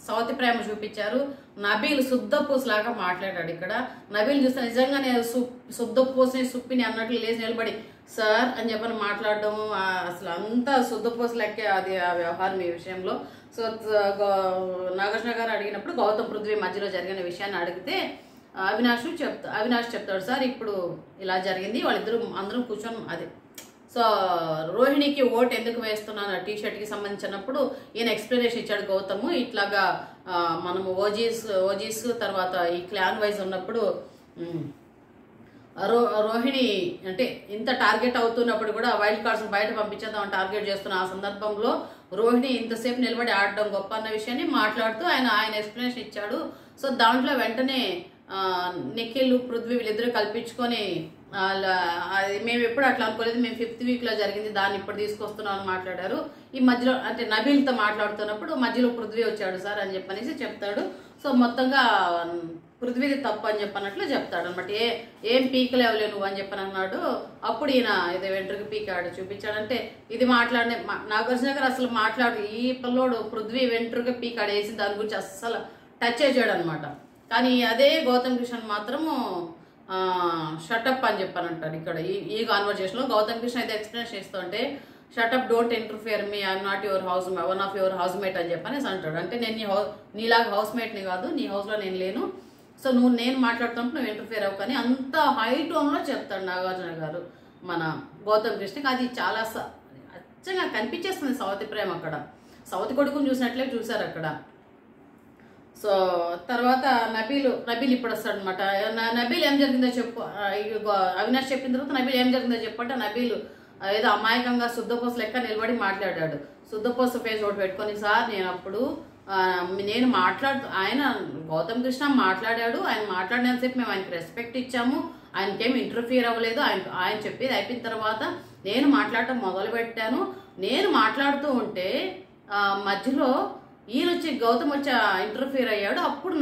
సవతి ప్రేమ చూపించారు. నబీల్ శుద్ధపూసలాగా మాట్లాడాడు. ఇక్కడ నబీల్ చూస్తే నిజంగానే శుద్ధపూసని సుప్పిని అన్నట్లు లేచి నిలబడి సార్ అని చెప్పని మాట్లాడడం, అసలు అంతా శుద్ధపూసలెక్కే అది ఆ వ్యవహారం ఈ విషయంలో. సో నాగార్జున గారు అడిగినప్పుడు గౌతమ్ పృథ్వీ మధ్యలో జరిగిన విషయాన్ని అడిగితే అవినాష్ చెప్తాడు, సార్ ఇప్పుడు ఇలా జరిగింది, వాళ్ళిద్దరూ అందరం కూర్చొని అదే సో రోహిణికి ఓట్ ఎందుకు వేస్తున్నాను టీ షర్ట్కి సంబంధించినప్పుడు ఈయన ఎక్స్ప్లెనేషన్ ఇచ్చాడు గౌతమ్. ఇట్లాగా మనము ఓజీస్ తర్వాత ఈ క్లాన్ వైజ్ ఉన్నప్పుడు రోహిణి అంటే ఇంత టార్గెట్ అవుతున్నప్పుడు కూడా వైల్డ్ కార్డ్స్ బయట పంపించేద్దాం టార్గెట్ చేస్తున్న ఆ సందర్భంలో రోహిణి ఇంతసేపు నిలబడి ఆడడం గొప్ప అన్న విషయాన్ని మాట్లాడుతూ ఆయన ఎక్స్ప్లెనేషన్ ఇచ్చాడు. సో దాంట్లో వెంటనే నిఖిల్ పృథ్వీ వీళ్ళిద్దరూ కల్పించుకొని మేము ఎప్పుడు అట్లా అనుకోలేదు, మేము 5th వీక్లో జరిగింది దాన్ని ఇప్పుడు తీసుకొస్తున్నాం అని మాట్లాడారు. ఈ మధ్యలో అంటే నబీల్తో మాట్లాడుతున్నప్పుడు మధ్యలో పృథ్వీ వచ్చాడు సార్ అని చెప్పనేసి చెప్తాడు. సో మొత్తంగా పృథ్వీది తప్పు అని చెప్పనట్లు చెప్తాడు అనమాట. ఏం పీకలేవలే నువ్వు అని చెప్పని అన్నాడు. అప్పుడు ఈయన ఇది వెంట్రుకి పీకాడు చూపించాడంటే ఇది మాట్లాడే నాగార్జున గారు అసలు మాట్లాడు ఈ పిల్లోడు పృథ్వీ వెంట్రుకి పీకాడు వేసి దాని గురించి అస్సలు టచ్ చేసాడు అనమాట. కానీ అదే గౌతమ్ కృష్ణ మాత్రము షటప్ అని చెప్పని అంటాడు. ఇక్కడ ఈ కాన్వర్జేషన్లో గౌతమ్ కృష్ణ అయితే ఎక్స్ప్లెనేషన్ ఇస్తుంటే shut up don't interfere me I'm not your one of your house mate అని చెప్పనేసి అంటాడు. అంటే నేను నీలాగా హౌస్ మేట్ని కాదు, నీ హౌస్లో నేను లేను, సో నేను మాట్లాడుతున్నప్పుడు నువ్వు ఇంటర్ఫియర్ అవ్వు కానీ అంత హై టోన్లో చెప్తాడు నాగార్జున గారు మన గౌతమ్ కృష్ణకి. అది చాలా అచ్చంగా కనిపించేస్తుంది సవతి ప్రేమ. అక్కడ సవతి కొడుకుని చూసినట్లే చూశారు అక్కడ. సో తర్వాత నబీల్ ఇప్పుడు వస్తాడు అనమాట. నబీల్ ఏం జరిగిందో చెప్పు, అవినాష్ చెప్పిన తర్వాత నబీల్ ఏం జరిగిందో చెప్పంటే నబీల్ ఏదో అమాయకంగా శుద్ధపోస లెక్క నిలబడి మాట్లాడాడు. శుద్ధపోస ఫేస్ ఒకటి పెట్టుకొని సార్ నేను ఆయన గౌతమ్ కృష్ణ మాట్లాడాడు, ఆయన మాట్లాడినంతసేపు మేము ఆయనకి రెస్పెక్ట్ ఇచ్చాము, ఆయనకేమి ఇంటర్ఫియర్ అవ్వలేదు, ఆయన చెప్పేది అయిపోయిన తర్వాత నేను మాట్లాడటం మొదలు పెట్టాను. నేను మాట్లాడుతూ ఉంటే మధ్యలో ఈయన వచ్చి గౌతమ్ వచ్చి ఇంటర్ఫియర్ అయ్యాడు, అప్పుడు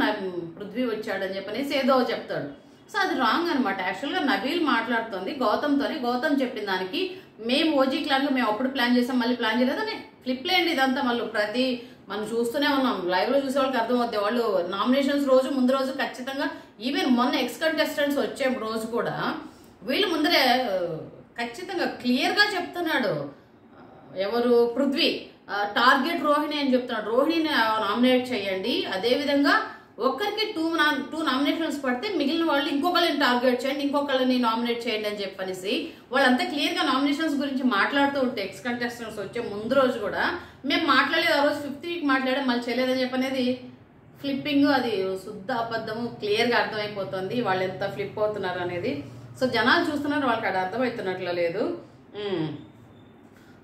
పృథ్వీ వచ్చాడు అని చెప్పనేసి ఏదో చెప్తాడు. సో అది రాంగ్ అనమాట. యాక్చువల్గా నబీల్ మాట్లాడుతుంది గౌతమ్తోని, గౌతమ్ చెప్పిన దానికి మేము ఓజీ క్లాన్లో మేము అప్పుడు ప్లాన్ చేసాం మళ్ళీ ప్లాన్ చేయలేదని ఫ్లిప్ లేండి ఇదంతా. మళ్ళీ మనం చూస్తూనే ఉన్నాం, లైవ్లో చూసే వాళ్ళకి అర్థమవుతాయి. వాళ్ళు నామినేషన్స్ రోజు ముందు రోజు ఖచ్చితంగా ఈవెన్ మొన్న ఎక్స్ కంటెస్టెంట్స్ వచ్చే రోజు కూడా వీళ్ళు ముందరే ఖచ్చితంగా క్లియర్గా చెప్తున్నాడు ఎవరు పృథ్వీ టార్గెట్ రోహిణి అని చెప్తున్నాడు. రోహిణిని నామినేట్ చేయండి, అదేవిధంగా ఒక్కరికి టూ నామినేషన్స్ పడితే మిగిలిన వాళ్ళు ఇంకొకరిని టార్గెట్ చేయండి, ఇంకొకరిని నామినేట్ చేయండి అని చెప్పనేసి వాళ్ళంతా క్లియర్గా నామినేషన్స్ గురించి మాట్లాడుతూ ఉంటే ఎక్స్ కంటెస్టెంట్స్ వచ్చే ముందు రోజు కూడా మేము మాట్లాడలేదు, ఆ రోజు 5th వీక్ మాట్లాడాం మళ్ళీ చేయలేదని చెప్పనేది ఫ్లిప్పింగ్. అది శుద్ధ అబద్ధము క్లియర్గా అర్థమైపోతుంది వాళ్ళు ఎంత ఫ్లిప్ అవుతున్నారు అనేది. సో జనాలు చూస్తున్నారు, వాళ్ళకి అది అర్థమవుతున్నట్లు లేదు.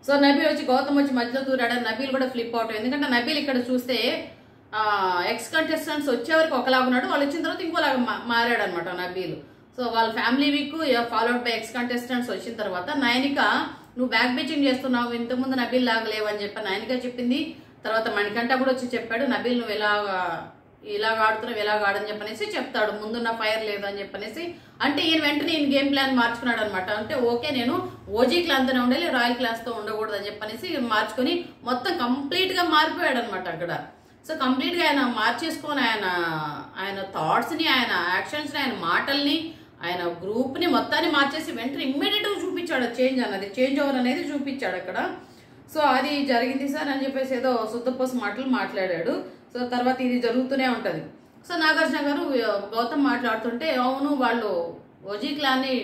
సో నబీల్ వచ్చి గౌతమ్ వచ్చి మధ్యలో దూరాడు, నబీల్ కూడా ఫ్లిప్ అవటం. ఎందుకంటే నబీల్ ఇక్కడ చూస్తే ఎక్స్ కంటెస్టెంట్స్ వచ్చే వరకు ఒకలాగా ఉన్నాడు, వాళ్ళు వచ్చిన తర్వాత ఇంకోలాగా మారాడు అనమాట నబీల్. సో వాళ్ళ family week followed by X contestants వచ్చిన తర్వాత నయనిక నువ్వు బ్యాక్ బీచింగ్ చేస్తున్నావు, ఇంతకుముందు నబీల్ లాగా లేవని చెప్పి నయనిక చెప్పింది. తర్వాత మణికంఠ కూడా వచ్చి చెప్పాడు నబీల్ నువ్వు ఇలాగ ఆడుతున్నావు ఇలాగ ఆడని చెప్పనేసి చెప్తాడు, ముందున్న ఫైర్ లేదు అని చెప్పనేసి. అంటే ఈయన వెంటనే ఈయన గేమ్ ప్లాన్ మార్చుకున్నాడు అనమాట. అంటే ఓకే నేను ఓజీ క్లాన్తోనే ఉండాలి, రాయల్ క్లాస్తో ఉండకూడదు అని చెప్పనేసి మార్చుకొని మొత్తం కంప్లీట్గా మారిపోయాడు అనమాట అక్కడ. సో కంప్లీట్గా ఆయన మార్చేసుకొని ఆయన థాట్స్ని, ఆయన యాక్షన్స్ని, ఆయన మాటల్ని, ఆయన గ్రూప్ని మొత్తాన్ని మార్చేసి వెంటనే ఇమ్మీడియట్గా చూపించాడు చేంజ్ ఓవర్ అనేది చూపించాడు అక్కడ. సో అది జరిగింది సార్ అని చెప్పేసి ఏదో శుద్ధపోస మాటలు మాట్లాడాడు. సో తర్వాత ఇది జరుగుతూనే ఉంటుంది. సో నాగార్జున గారు గౌతమ్ మాట్లాడుతుంటే అవును వాళ్ళు ఓజీ క్లాన్ని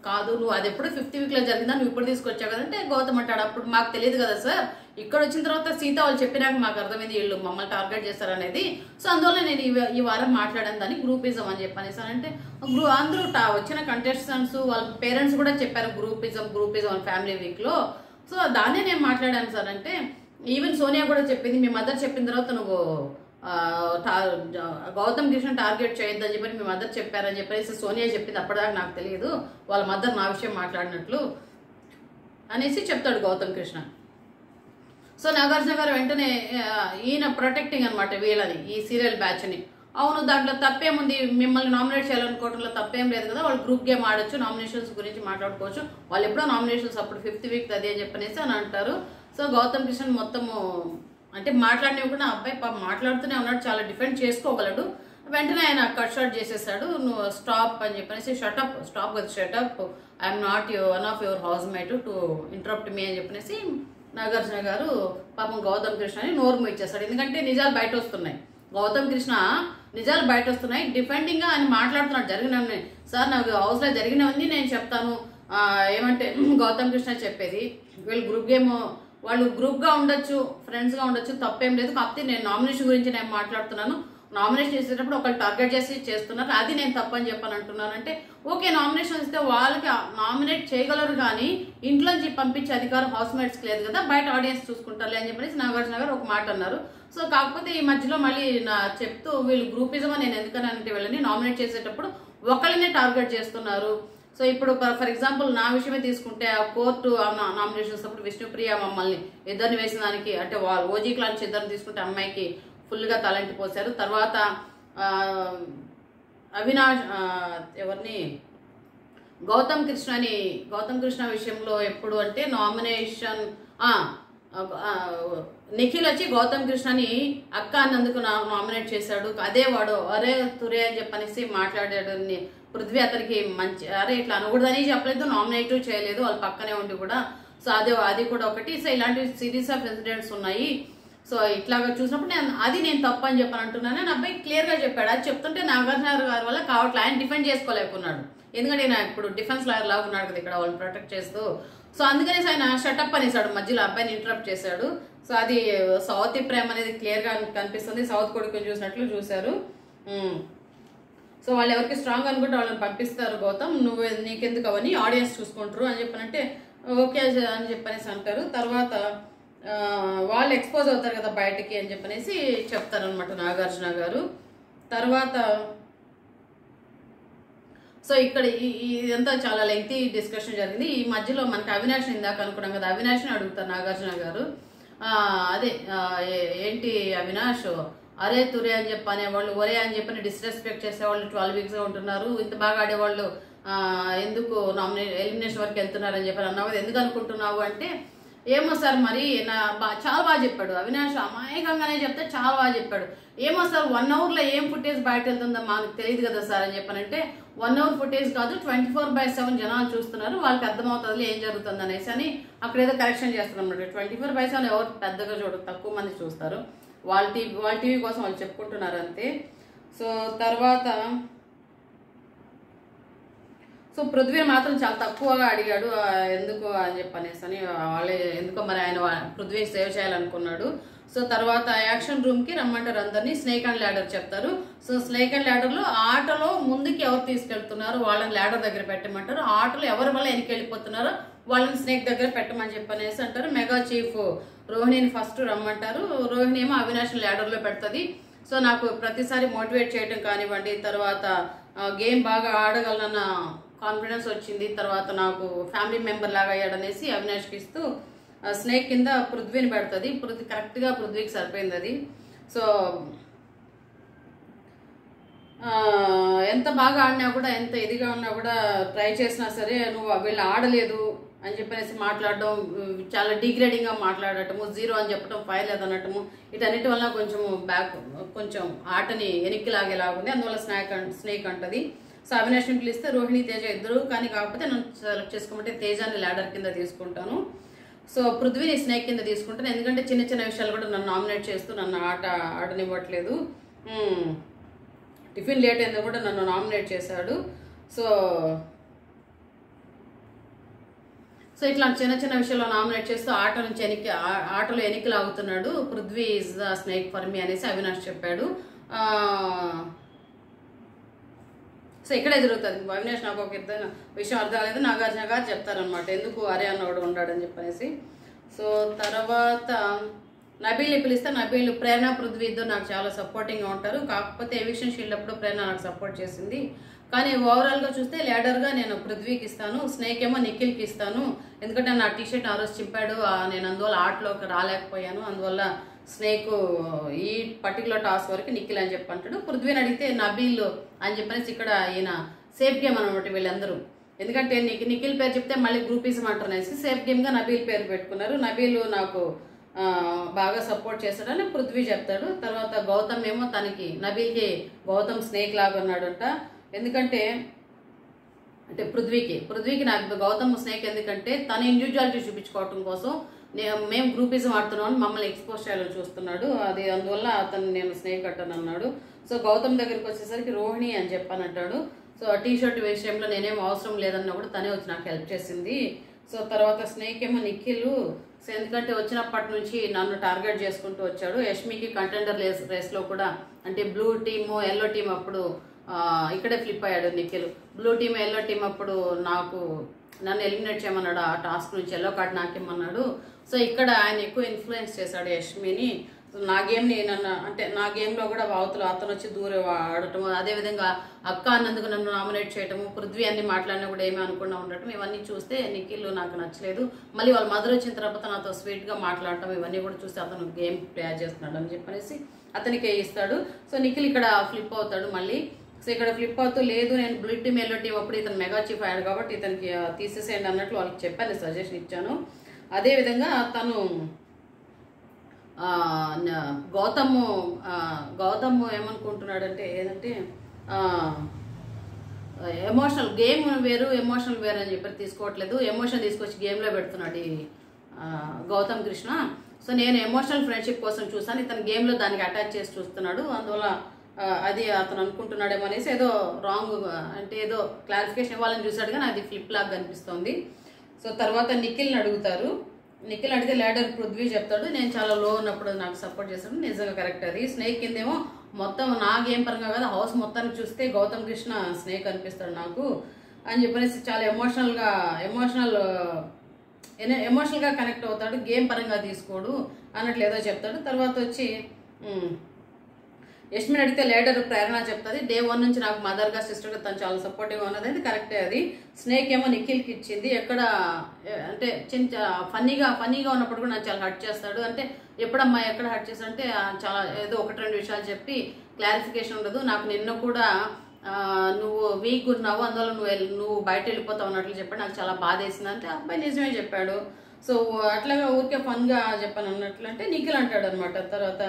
కాదు, నువ్వు అది ఎప్పుడు 5th వీక్లో జరిగిందా, నువ్వు ఇప్పుడు తీసుకొచ్చావు కదంటే గౌతమ్ అంటాడు అప్పుడు మాకు తెలియదు కదా సార్, ఇక్కడ వచ్చిన తర్వాత సీత వాళ్ళు చెప్పినాక మాకు అర్థమైంది వీళ్ళు మమ్మల్ని టార్గెట్ చేస్తారనేది. సో అందువల్ల నేను ఈ వారం మాట్లాడాను దాన్ని గ్రూపిజం అని చెప్పనేసి అంటే అందరూ వచ్చిన కంటెస్టెంట్స్ వాళ్ళ పేరెంట్స్ కూడా చెప్పారు గ్రూపిజం అని ఫ్యామిలీ వీక్లో. సో దాన్నే నేను మాట్లాడాను సార్ అంటే ఈవెన్ సోనియా కూడా చెప్పింది మీ మదర్ చెప్పిన తర్వాత నువ్వు గౌతమ్ కృష్ణ టార్గెట్ చేయొద్దని చెప్పని మీ మదర్ చెప్పారని చెప్పేసి సోనియా చెప్పింది, అప్పటిదాకా నాకు తెలియదు వాళ్ళ మదర్ నా విషయం మాట్లాడినట్లు అనేసి చెప్తాడు గౌతమ్ కృష్ణ. సో నాగార్జున గారు వెంటనే ఈయన ప్రొటెక్టింగ్ అనమాట వీళ్ళని, ఈ సీరియల్ బ్యాచ్ని. అవును దాంట్లో తప్పేముంది, మిమ్మల్ని నామినేట్ చేయాలనుకోవడంలో తప్పేం లేదు కదా, వాళ్ళు గ్రూప్ గేమ్ ఆడొచ్చు, నామినేషన్స్ గురించి మాట్లాడుకోవచ్చు, వాళ్ళు ఎప్పుడో నామినేషన్స్ అప్పుడు 5th వీక్ అదే చెప్పనేసి అని అంటారు. సో గౌతమ్ కృష్ణ మొత్తము అంటే మాట్లాడినవి అబ్బాయి మాట్లాడుతూనే ఉన్నాడు, చాలా డిఫెండ్ చేసుకోగలడు. వెంటనే ఆయన కట్ షాట్ చేసేసాడు. నువ్వు స్టాప్ అని చెప్పనేసి, షటప్, స్టాప్ కదా, shut up, I'm not one of your house mate to interrupt me అని చెప్పనేసి నాగార్జున గారు పాపం గౌతమ్ కృష్ణని నోరు ఇచ్చేస్తాడు. ఎందుకంటే నిజాలు బయట వస్తున్నాయి, గౌతమ్ కృష్ణ నిజాలు బయట వస్తున్నాయి. డిఫెండింగ్ గా ఆయన మాట్లాడుతున్నాడు. జరిగినవన్నీ సార్ నాకు హౌస్ లో జరిగినవన్నీ నేను చెప్తాను ఏమంటే గౌతమ్ కృష్ణ చెప్పేది. వీళ్ళు వాళ్ళు గ్రూప్ గా ఉండొచ్చు, ఫ్రెండ్స్ గా ఉండొచ్చు, తప్పేం లేదు. కాకపోతే నేను నామినేషన్ గురించి నేను మాట్లాడుతున్నాను. నామినేషన్ చేసేటప్పుడు ఒకళ్ళు టార్గెట్ చేసి చేస్తున్నారు, అది నేను తప్పని చెప్పని అంటున్నాను. అంటే ఓకే, నామినేషన్ ఇస్తే వాళ్ళకి నామినేట్ చేయగలరు, కానీ ఇంట్లోంచి పంపించే అధికారం హౌస్ మేట్స్కి లేదు కదా, బయట ఆడియన్స్ చూసుకుంటారు అని చెప్పేసి నాగార్జున గారు ఒక మాట అన్నారు. సో కాకపోతే ఈ మధ్యలో మళ్ళీ చెప్తూ వీళ్ళు గ్రూపిజం నేను ఎందుకనంటే వీళ్ళని నామినేట్ చేసేటప్పుడు ఒకళ్ళనే టార్గెట్ చేస్తున్నారు. సో ఇప్పుడు ఫర్ ఎగ్జాంపుల్ నా విషయమే తీసుకుంటే, ఆ కోర్టు నామినేషన్స్ అప్పుడు విష్ణుప్రియ మమ్మల్ని ఇద్దరిని వేసిన దానికి, అంటే వాళ్ళు ఓజీ క్లాన్స్ ఇద్దరిని తీసుకుంటే అమ్మాయికి ఫుల్గా తలంటి పోసారు. తర్వాత అవినాష్ ఎవరిని గౌతమ్ కృష్ణ విషయంలో ఎప్పుడు అంటే నామినేషన్ నిఖిల్ వచ్చి గౌతమ్ కృష్ణని అక్క అన్నందుకు నామినేట్ చేశాడు. అదే వాడు అరే తురే అని చెప్పనేసి మాట్లాడాడు. పృథ్వీ అతనికి మంచి అరే ఇట్లా అనకూడదని చెప్పలేదు, నామినేట్ చేయలేదు, వాళ్ళు పక్కనే ఉండి కూడా. సో అది కూడా ఒకటి. సో ఇలాంటి సిరీస్ ఆఫ్ ఇన్సిడెంట్స్ ఉన్నాయి. సో ఇట్లాగా చూసినప్పుడు నేను తప్పు అని చెప్పని అంటున్నాను. నా అబ్బాయి క్లియర్ గా చెప్పాడు. అది చెప్తుంటే నాగార్జున గారి వల్ల కావట్లే, ఆయన డిఫెండ్ చేసుకోలేకున్నాడు. ఎందుకంటే ఆయన ఇప్పుడు డిఫెన్స్ లాయర్ లాగా ఉన్నాడు కదా ఇక్కడ వాళ్ళని ప్రొటెక్ట్ చేస్తూ. సో అందుకనేసి ఆయన షటప్ అనేసాడు, మధ్యలో అబ్బాయిని ఇంటరప్ట్ చేశాడు. సో అది సౌతి ప్రేమ అనేది క్లియర్ గా కనిపిస్తుంది. సౌత్ కొడుకుని చూసినట్లు చూశారు. సో వాళ్ళు ఎవరికి స్ట్రాంగ్ అనుకుంటే వాళ్ళని పంపిస్తారు. గౌతమ్ నువ్వు నీకెందుకు అవని ఆడియన్స్ చూసుకుంటారు అని చెప్పనంటే ఓకే అని చెప్పనేసి అంటారు. తర్వాత వాళ్ళు ఎక్స్పోజ్ అవుతారు కదా బయటకి అని చెప్పనేసి చెప్తారనమాట నాగార్జున గారు. తర్వాత సో ఇక్కడ ఇదంతా చాలా లెంగ్తీ డిస్కషన్ జరిగింది. ఈ మధ్యలో మనకి అవినాష్ ఇందాక అనుకున్నాం కదా, అవినాష్ని అడుగుతారు నాగార్జున గారు. అదే ఏంటి అవినాష్ అరే తురే అని చెప్పి అనేవాళ్ళు, ఒరే అని చెప్పని డిస్రెస్పెక్ట్ చేసేవాళ్ళు 12 weeks గా ఉంటున్నారు, ఇంత బాగా ఆడేవాళ్ళు ఎందుకు ఎలిమినేషన్ వరకు వెళ్తున్నారు అని చెప్పి అన్నావు, ఎందుకు అనుకుంటున్నావు అంటే ఏమో సార్ మరి చాలా బాగా చెప్పాడు అవినాష్, అమాయకంగానే చెప్తే చాలా బాగా చెప్పాడు. ఏమో సార్ 1 hour లో ఏం ఫుటేజ్ బయట వెళ్తుందో మాకు తెలియదు కదా సార్ అని చెప్పనంటే 1 hour ఫుటేజ్ కాదు 24/7 జనాలు చూస్తున్నారు, వాళ్ళకి అర్థమవుతుంది ఏం జరుగుతుంది అనేసి అని అక్కడ ఏదో కరెక్షన్ చేస్తున్నారు అన్నమాట. 24/7 ఎవరు పెద్దగా తక్కువ మంది చూస్తారు, వాళ్ళ టీవీ కోసం వాళ్ళు చెప్పుకుంటున్నారు అంతే. సో తర్వాత సో పృథ్వీ మాత్రం చాలా తక్కువగా అడిగాడు ఎందుకు అని చెప్పనేసి అని, వాళ్ళే ఎందుకో మరి ఆయన పృథ్వీ సేవ్ చేయాలనుకున్నాడు. సో తర్వాత యాక్షన్ రూమ్ కి రమ్మంటారు అందరినీ, స్నేక్ అండ్ ల్యాడర్ చెప్తారు. సో స్నేక్ అండ్ ల్యాడర్ లో ఆటలో ముందుకి ఎవరు తీసుకెళ్తున్నారు వాళ్ళని ల్యాడర్ దగ్గర పెట్టమంటారు, ఆటలో ఎవరి వల్ల వెనక్కి వెళ్ళిపోతున్నారో వాళ్ళని స్నేక్ దగ్గర పెట్టమని చెప్పనేసి అంటారు. మెగా చీఫ్ రోహిణిని ఫస్ట్ రమ్మంటారు, రోహిణి ఏమో అవినాష్ ల్యాడర్ లో పెడుతుంది. సో నాకు ప్రతిసారి మోటివేట్ చేయడం కానివ్వండి, తర్వాత గేమ్ బాగా ఆడగలనన్న కాన్ఫిడెన్స్ వచ్చింది, తర్వాత నాకు ఫ్యామిలీ మెంబర్ లాగా అయ్యాడనేసి అవినాష్కి ఇస్తూ స్నేక్ కింద పృథ్వీని పెడుతుంది. కరెక్ట్గా పృథ్వీకి సరిపోయింది అది. సో ఎంత బాగా ఆడినా కూడా, ఎంత ఇదిగా ఉన్నా కూడా, ట్రై చేసినా సరే నువ్వు వీళ్ళు ఆడలేదు అని చెప్పనేసి మాట్లాడడం, చాలా డిగ్రేడింగ్ గా మాట్లాడటము, 0 అని చెప్పడం, 5 లేదనటము, వీటన్నిటి వల్ల కొంచెం ఆటని వెనక్కి లాగేలాగుంది. అందువల్ల స్నేక్ అంటది. సో అవినాష్ని పిలిస్తే రోహిణి తేజ ఇద్దరు, కానీ కాకపోతే నన్ను సెలెక్ట్ చేసుకోమంటే తేజాన్ని ల్యాడర్ కింద తీసుకుంటాను, సో పృథ్వీని స్నేక్ కింద తీసుకుంటాను. ఎందుకంటే చిన్న చిన్న విషయాలు కూడా నన్ను నామినేట్ చేస్తూ నన్ను ఆడనివ్వట్లేదు. టిఫిన్ లేట్ అయిందో కూడా నన్ను నామినేట్ చేశాడు. సో ఇట్లా చిన్న చిన్న విషయాల్లో నామినేట్ చేస్తూ ఆటలో ఎనికి లాగుతున్నాడు. Prithvi is the snake for me అనేసి అవినాష్ చెప్పాడు. సో ఇక్కడే జరుగుతుంది. అవినాష్ నాకు ఒక విషయం అర్థం కాలేదు, నాగార్జున గారు చెప్తారనమాట ఎందుకు అరే అన్నవాడు ఉన్నాడని చెప్పనేసి. సో తర్వాత నబీల్ని పిలిస్తే నబీల్ ప్రేరణ పృథ్వీ ఇద్దరు నాకు చాలా సపోర్టింగ్గా ఉంటారు. కాకపోతే ఎవిక్షన్ షీల్డ్ అప్పుడు ప్రేరణ నాకు సపోర్ట్ చేసింది. కానీ ఓవరాల్గా చూస్తే లీడర్గా నేను పృథ్వీకి ఇస్తాను, స్నేక్ ఏమో నిఖిల్కి ఇస్తాను. ఎందుకంటే నా టీషర్ట్ ఆ రోజు చింపాడు, నేను అందువల్ల ఆటలోకి రాలేకపోయాను, అందువల్ల స్నేక్ ఈ పర్టికులర్ టాస్క్ వరకు నిఖిల్ అని చెప్పి అంటాడు. పృథ్వీని అడిగితే నబీల్ అని చెప్పనేసి ఇక్కడ ఈయన సేఫ్ గేమ్ అనమాట వీళ్ళందరూ. ఎందుకంటే నిఖిల్ పేరు చెప్తే మళ్ళీ గ్రూపిజం అంటారు అనేసి సేఫ్ గేమ్గా నబీల్ పేరు పెట్టుకున్నారు. నబీల్ నాకు బాగా సపోర్ట్ చేస్తాడని పృథ్వీ చెప్తాడు. తర్వాత గౌతమ్ ఏమో తనకి నబీల్కి గౌతమ్ స్నేక్ లాగా ఉన్నాడంట. ఎందుకంటే అంటే పృథ్వీకి నాకు గౌతమ్ స్నేక్ ఎందుకంటే తన ఇండివిజువాలిటీ చూపించుకోవటం కోసం మేము గ్రూపిజం ఆడుతున్నాం మమ్మల్ని ఎక్స్పోజ్ చేయాలని చూస్తున్నాడు. అది అందువల్ల అతను నేను స్నేక్ అంటాను అన్నాడు. సో గౌతమ్ దగ్గరికి వచ్చేసరికి రోహిణి అని చెప్పానంటాడు. సో టీ షర్ట్ విషయంలో నేనేం అవసరం లేదన్నా కూడా తనే వచ్చి నాకు హెల్ప్ చేసింది. సో తర్వాత స్నేక్ ఏమో నిఖిల్. సో ఎందుకంటే వచ్చినప్పటి నుంచి నన్ను టార్గెట్ చేసుకుంటూ వచ్చాడు. యష్మికి కంటెండర్ రేస్లో కూడా అంటే బ్లూ టీము ఎల్లో టీం అప్పుడు ఇక్కడే ఫ్లిప్ అయ్యాడు Nikhil. Blue team yellow team అప్పుడు నన్ను ఎలిమినేట్ చేయమన్నాడు. ఆ టాస్క్ నుంచి ఎల్లో కార్డ్ నాకేమన్నాడు. సో ఇక్కడ ఆయన ఎక్కువ ఇన్ఫ్లుయెన్స్ చేశాడు యష్మిని. నా గేమ్ని నా గేమ్లో కూడా అవతల అతను వచ్చి దూరం ఆడటము, అదేవిధంగా అక్క అన్నందుకు నన్ను నామినేట్ చేయటము, పృథ్వీ అన్ని మాట్లాడినా కూడా ఏమీ అనుకుండా ఉండటం, ఇవన్నీ చూస్తే నిఖిల్ నాకు నచ్చలేదు. మళ్ళీ వాళ్ళ మదర్ వచ్చిన తర్వాత నాతో స్వీట్గా మాట్లాడటం, ఇవన్నీ కూడా చూస్తే అతను గేమ్ ప్లే చేస్తున్నాడు అని చెప్పనేసి అతనికి ఇస్తాడు. సో నిఖిల్ ఇక్కడ ఫ్లిప్ అవుతాడు మళ్ళీ. సో ఇక్కడ ఫ్లిప్ అవుతూ లేదు నేను బ్లూ టీమ్ ఎల్లో టీం అప్పుడు ఇతను మెగా చీఫ్ అయ్యాడు కాబట్టి ఇతనికి తీసేసేయండి అన్నట్లు వాళ్ళకి చెప్పాను, సజెషన్ ఇచ్చాను. అదేవిధంగా తను గౌతమ్ ఏమనుకుంటున్నాడంటే ఏదంటే ఎమోషనల్ గేమ్ వేరు ఎమోషనల్ వేరు అని చెప్పి తీసుకోవట్లేదు, ఎమోషన్ తీసుకొచ్చి గేమ్లో పెడుతున్నాడు ఈ గౌతమ్ కృష్ణ. సో నేను ఎమోషనల్ ఫ్రెండ్షిప్ కోసం చూసాను, ఇతను గేమ్లో దానికి అటాచ్ చేసి చూస్తున్నాడు. అందువల్ల అది అతను అనుకుంటున్నాడేమో అనేసి ఏదో రాంగ్ అంటే ఏదో క్లారిఫికేషన్ ఇవ్వాలని చూసాడు కానీ అది ఫ్లిప్ లాగా కనిపిస్తుంది. సో తర్వాత నిఖిల్ని అడుగుతారు. నిఖిల్ అడిగితే లీడర్ పృథ్వీ చెప్తాడు నేను చాలా లో ఉన్నప్పుడు నాకు సపోర్ట్ చేస్తాడు. నిజంగా కరెక్ట్ అది. స్నేక్ కిందేమో మొత్తం నా గేమ్ పరంగా కదా హౌస్ మొత్తానికి చూస్తే గౌతమ్ కృష్ణ స్నేక్ అనిపిస్తాడు నాకు అని చెప్పనేసి చాలా ఎమోషనల్గా కనెక్ట్ అవుతాడు, గేమ్ పరంగా తీసుకోడు అన్నట్లు ఏదో చెప్తాడు. తర్వాత వచ్చి యష్మిని అడిగితే లీడర్ ప్రేరణ చెప్తుంది డే 1 నుంచి నాకు మదర్గా సిస్టర్గా తను చాలా సపోర్టివ్గా ఉన్నది, అది కరెక్టే. అది స్నేక్ ఏమో నిఖిల్కి ఇచ్చింది. ఎక్కడ అంటే ఫన్నీగా ఉన్నప్పుడు కూడా నాకు చాలా హర్ట్ చేస్తాడు. అంటే ఎప్పుడమ్మా ఎక్కడ హర్ట్ చేస్తాడంటే చాలా ఏదో 1-2 విషయాలు చెప్పి క్లారిఫికేషన్ ఉండదు. నాకు నిన్న కూడా నువ్వు వీక్ ఉన్నావు అందువల్ల నువ్వు బయట వెళ్ళిపోతావు అన్నట్లు చెప్పాడు, నాకు చాలా బాధ వేసింది అంటే అబ్బాయి నిజమే చెప్పాడు. సో అట్లాగా ఊరికే ఫన్గా చెప్పాను అన్నట్లు అంటే నిఖిల్ అంటాడు అనమాట. తర్వాత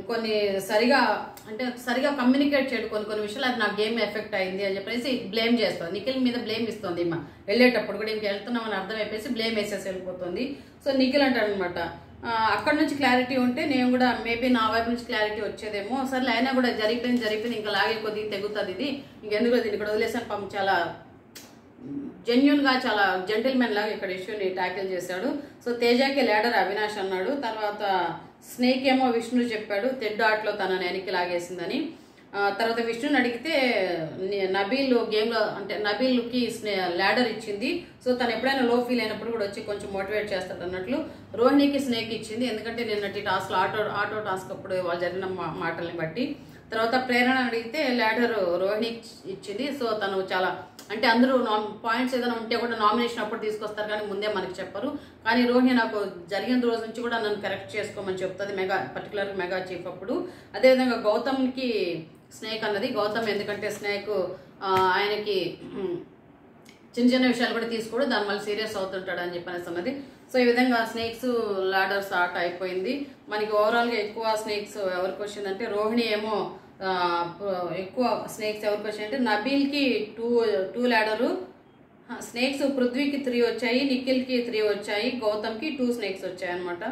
కొన్ని సరిగా కమ్యూనికేట్ చేయడు కొన్ని విషయాలు, అది నా గేమ్ ఎఫెక్ట్ అయింది అని చెప్పేసి బ్లేమ్ చేస్తుంది. నిఖిల్ మీద బ్లేమ్ ఇస్తుంది ఇమ్మ వెళ్ళేటప్పుడు కూడా ఇంక వెళ్తున్నామని అర్థం అయిపోయి బ్లేమ్ వేసేసి వెళ్ళిపోతుంది. సో నిఖిల్ అంటాడు అనమాట అక్కడ నుంచి క్లారిటీ ఉంటే నేను కూడా మేబీ నా వైపు నుంచి క్లారిటీ వచ్చేదేమో, సరే అయినా కూడా జరిగిపోయింది ఇంకా లాగే కొద్దిగా తెగుతుంది ఇది ఇంకెందుకు దీన్ని ఇక్కడ వదిలేసాను. పాపం చాలా జెన్యున్గా చాలా జెంటిల్మెన్ లాగా ఇక్కడ ఇష్యూని ట్యాకిల్ చేశాడు. సో తేజాకి లీడర్ అవినాష్ అన్నాడు. తర్వాత స్నేక్ ఏమో విష్ణు చెప్పాడు తెడ్డు ఆటలో తనని వెనక్కి లాగేసిందని. తర్వాత విష్ణుని అడిగితే నబీల్ గేమ్లో అంటే నబీల్కి ల్యాడర్ ఇచ్చింది. సో తను ఎప్పుడైనా లో ఫీల్ అయినప్పుడు కూడా వచ్చి కొంచెం మోటివేట్ చేస్తాడు అన్నట్లు. రోహిణికి స్నేక్ ఇచ్చింది ఎందుకంటే నిన్నటి టాస్క్లో ఆటో టాస్క్ అప్పుడు వాళ్ళు జరిగిన మాటల్ని బట్టి. తర్వాత ప్రేరణ అడిగితే ల్యాడర్ రోహిణికి ఇచ్చింది. సో తను చాలా అంటే అందరూ పాయింట్స్ ఏదైనా ఉంటే కూడా నామినేషన్ అప్పుడు తీసుకొస్తారు కానీ ముందే మనకి చెప్పరు. కానీ రోహిణి నాకు జరిగిన రోజు నుంచి కూడా నన్ను కరెక్ట్ చేసుకోమని చెప్తుంది పర్టికులర్గా మెగా చీఫ్ అప్పుడు. అదేవిధంగా గౌతమ్కి స్నేక్ అన్నది. గౌతమ్ ఎందుకంటే స్నేక్ ఆయనకి చిన్న విషయాలు కూడా తీసుకోడు, దాని మళ్ళీ సీరియస్ అవుతుంటాడు అని చెప్పనేసి అన్నది. సో ఈ విధంగా స్నేక్స్ లాడర్స్ ఆట అయిపోయింది. మనకి ఓవరాల్గా ఎక్కువ స్నేక్స్ ఎవరికి వచ్చిందంటే రోహిణి ఏమో ఎక్కువ స్నేక్స్ ఎవరికి వచ్చాయంటే నబీల్కి 2 ల్యాడరు, స్నేక్స్ పృథ్వీకి 3 వచ్చాయి, నిఖిల్కి 3 వచ్చాయి, గౌతమ్కి 2 స్నేక్స్ వచ్చాయి అనమాట.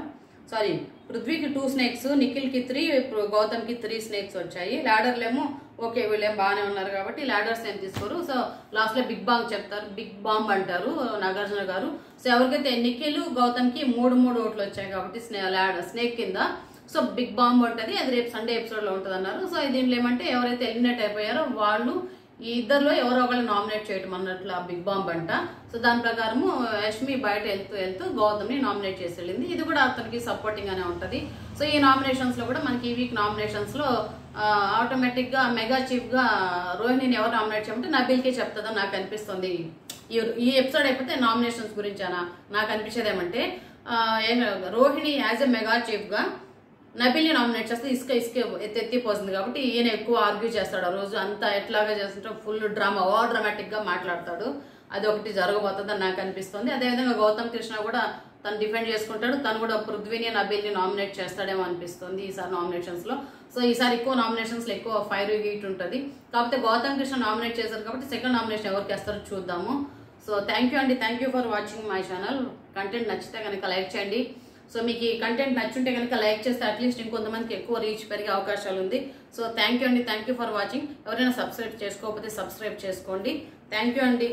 సారీ పృథ్వీకి 2 స్నేక్స్, నిఖిల్కి 3, గౌతమ్కి 3 స్నేక్స్ వచ్చాయి. ల్యాడర్లేమో ఓకే వీళ్ళేం బాగానే ఉన్నారు కాబట్టి ల్యాడర్స్ ఏం తీసుకోరు. సో లాస్ట్లో బిగ్ బాంబ్ అంటారు నాగార్జున గారు. సో ఎవరికైతే నిఖిల్ గౌతమ్కి 3 ఓట్లు వచ్చాయి కాబట్టి స్నేక్ కింద సో బిగ్ బాంబ్ ఉంటుంది, అది రేపు సండే ఎపిసోడ్లో ఉంటుంది అన్నారు. సో దీంట్లో ఏమంటే ఎవరైతే ఎలిమినేట్ అయిపోయారో వాళ్ళు ఈ ఇద్దరిలో ఎవరో ఒకళ్ళు నామినేట్ చేయటం అన్నట్లు ఆ బిగ్ బాంబ్ అంట. సో దాని ప్రకారము యష్మి బయట వెళ్తూ గౌతమ్ని నామినేట్ చేసి వెళ్ళింది. ఇది కూడా అతనికి సపోర్టింగ్ అనే ఉంటుంది. సో ఈ నామినేషన్స్లో కూడా మనకి ఈ వీక్ నామినేషన్స్లో ఆటోమేటిక్గా మెగా చీఫ్గా రోహిణిని ఎవరు నామినేట్ చేయమంటే నబీల్కే చెప్తుందని నాకు అనిపిస్తుంది. ఈ ఎపిసోడ్ అయిపోతే నామినేషన్స్ గురించి నాకు అనిపించేది ఏమంటే రోహిణి యాజ్ ఎ మెగా చీఫ్గా నబీల్ని నామినేట్ చేస్తే ఇసుక ఎత్తిపోతుంది కాబట్టి ఈయన ఎక్కువ ఆర్గ్యూ చేస్తాడు. ఆ రోజు అంతా ఎట్లాగా చేస్తుంటే ఫుల్ ఓవర్ డ్రామాటిక్గా మాట్లాడతాడు. అది ఒకటి జరగబోతుందని నాకు అనిపిస్తుంది. అదేవిధంగా గౌతమ్ కృష్ణ కూడా తను డిఫెండ్ చేసుకుంటాడు. తను కూడా పృథ్వీని నబీల్ని నామినేట్ చేస్తాడేమో అనిపిస్తుంది ఈసారి నామినేషన్స్లో. సో ఈసారి ఎక్కువ నామినేషన్స్లో ఎక్కువ ఫైర్ హీట్ ఉంటుంది. కాకపోతే గౌతమ్ కృష్ణ నామినేట్ చేశారు కాబట్టి సెకండ్ నామినేషన్ ఎవరికి వేస్తారో చూద్దాము. సో థ్యాంక్ యూ అండి, thank you for watching my channel. Content నచ్చితే కనుక లైక్ చేయండి. సో మీకు ఈ కంటెంట్ నచ్చుంటే కనుక లైక్ చేస్తే అట్లీస్ట్ ఇంకొంతమందికి ఎక్కువ రీచ్ పెరిగే అవకాశాలు ఉంది. సో థ్యాంక్ యూ అండి, థ్యాంక్ యూ ఫర్ వాచింగ్. ఎవరైనా సబ్స్క్రైబ్ చేసుకోకపోతే సబ్స్క్రైబ్ చేసుకోండి. థ్యాంక్ యూ అండి.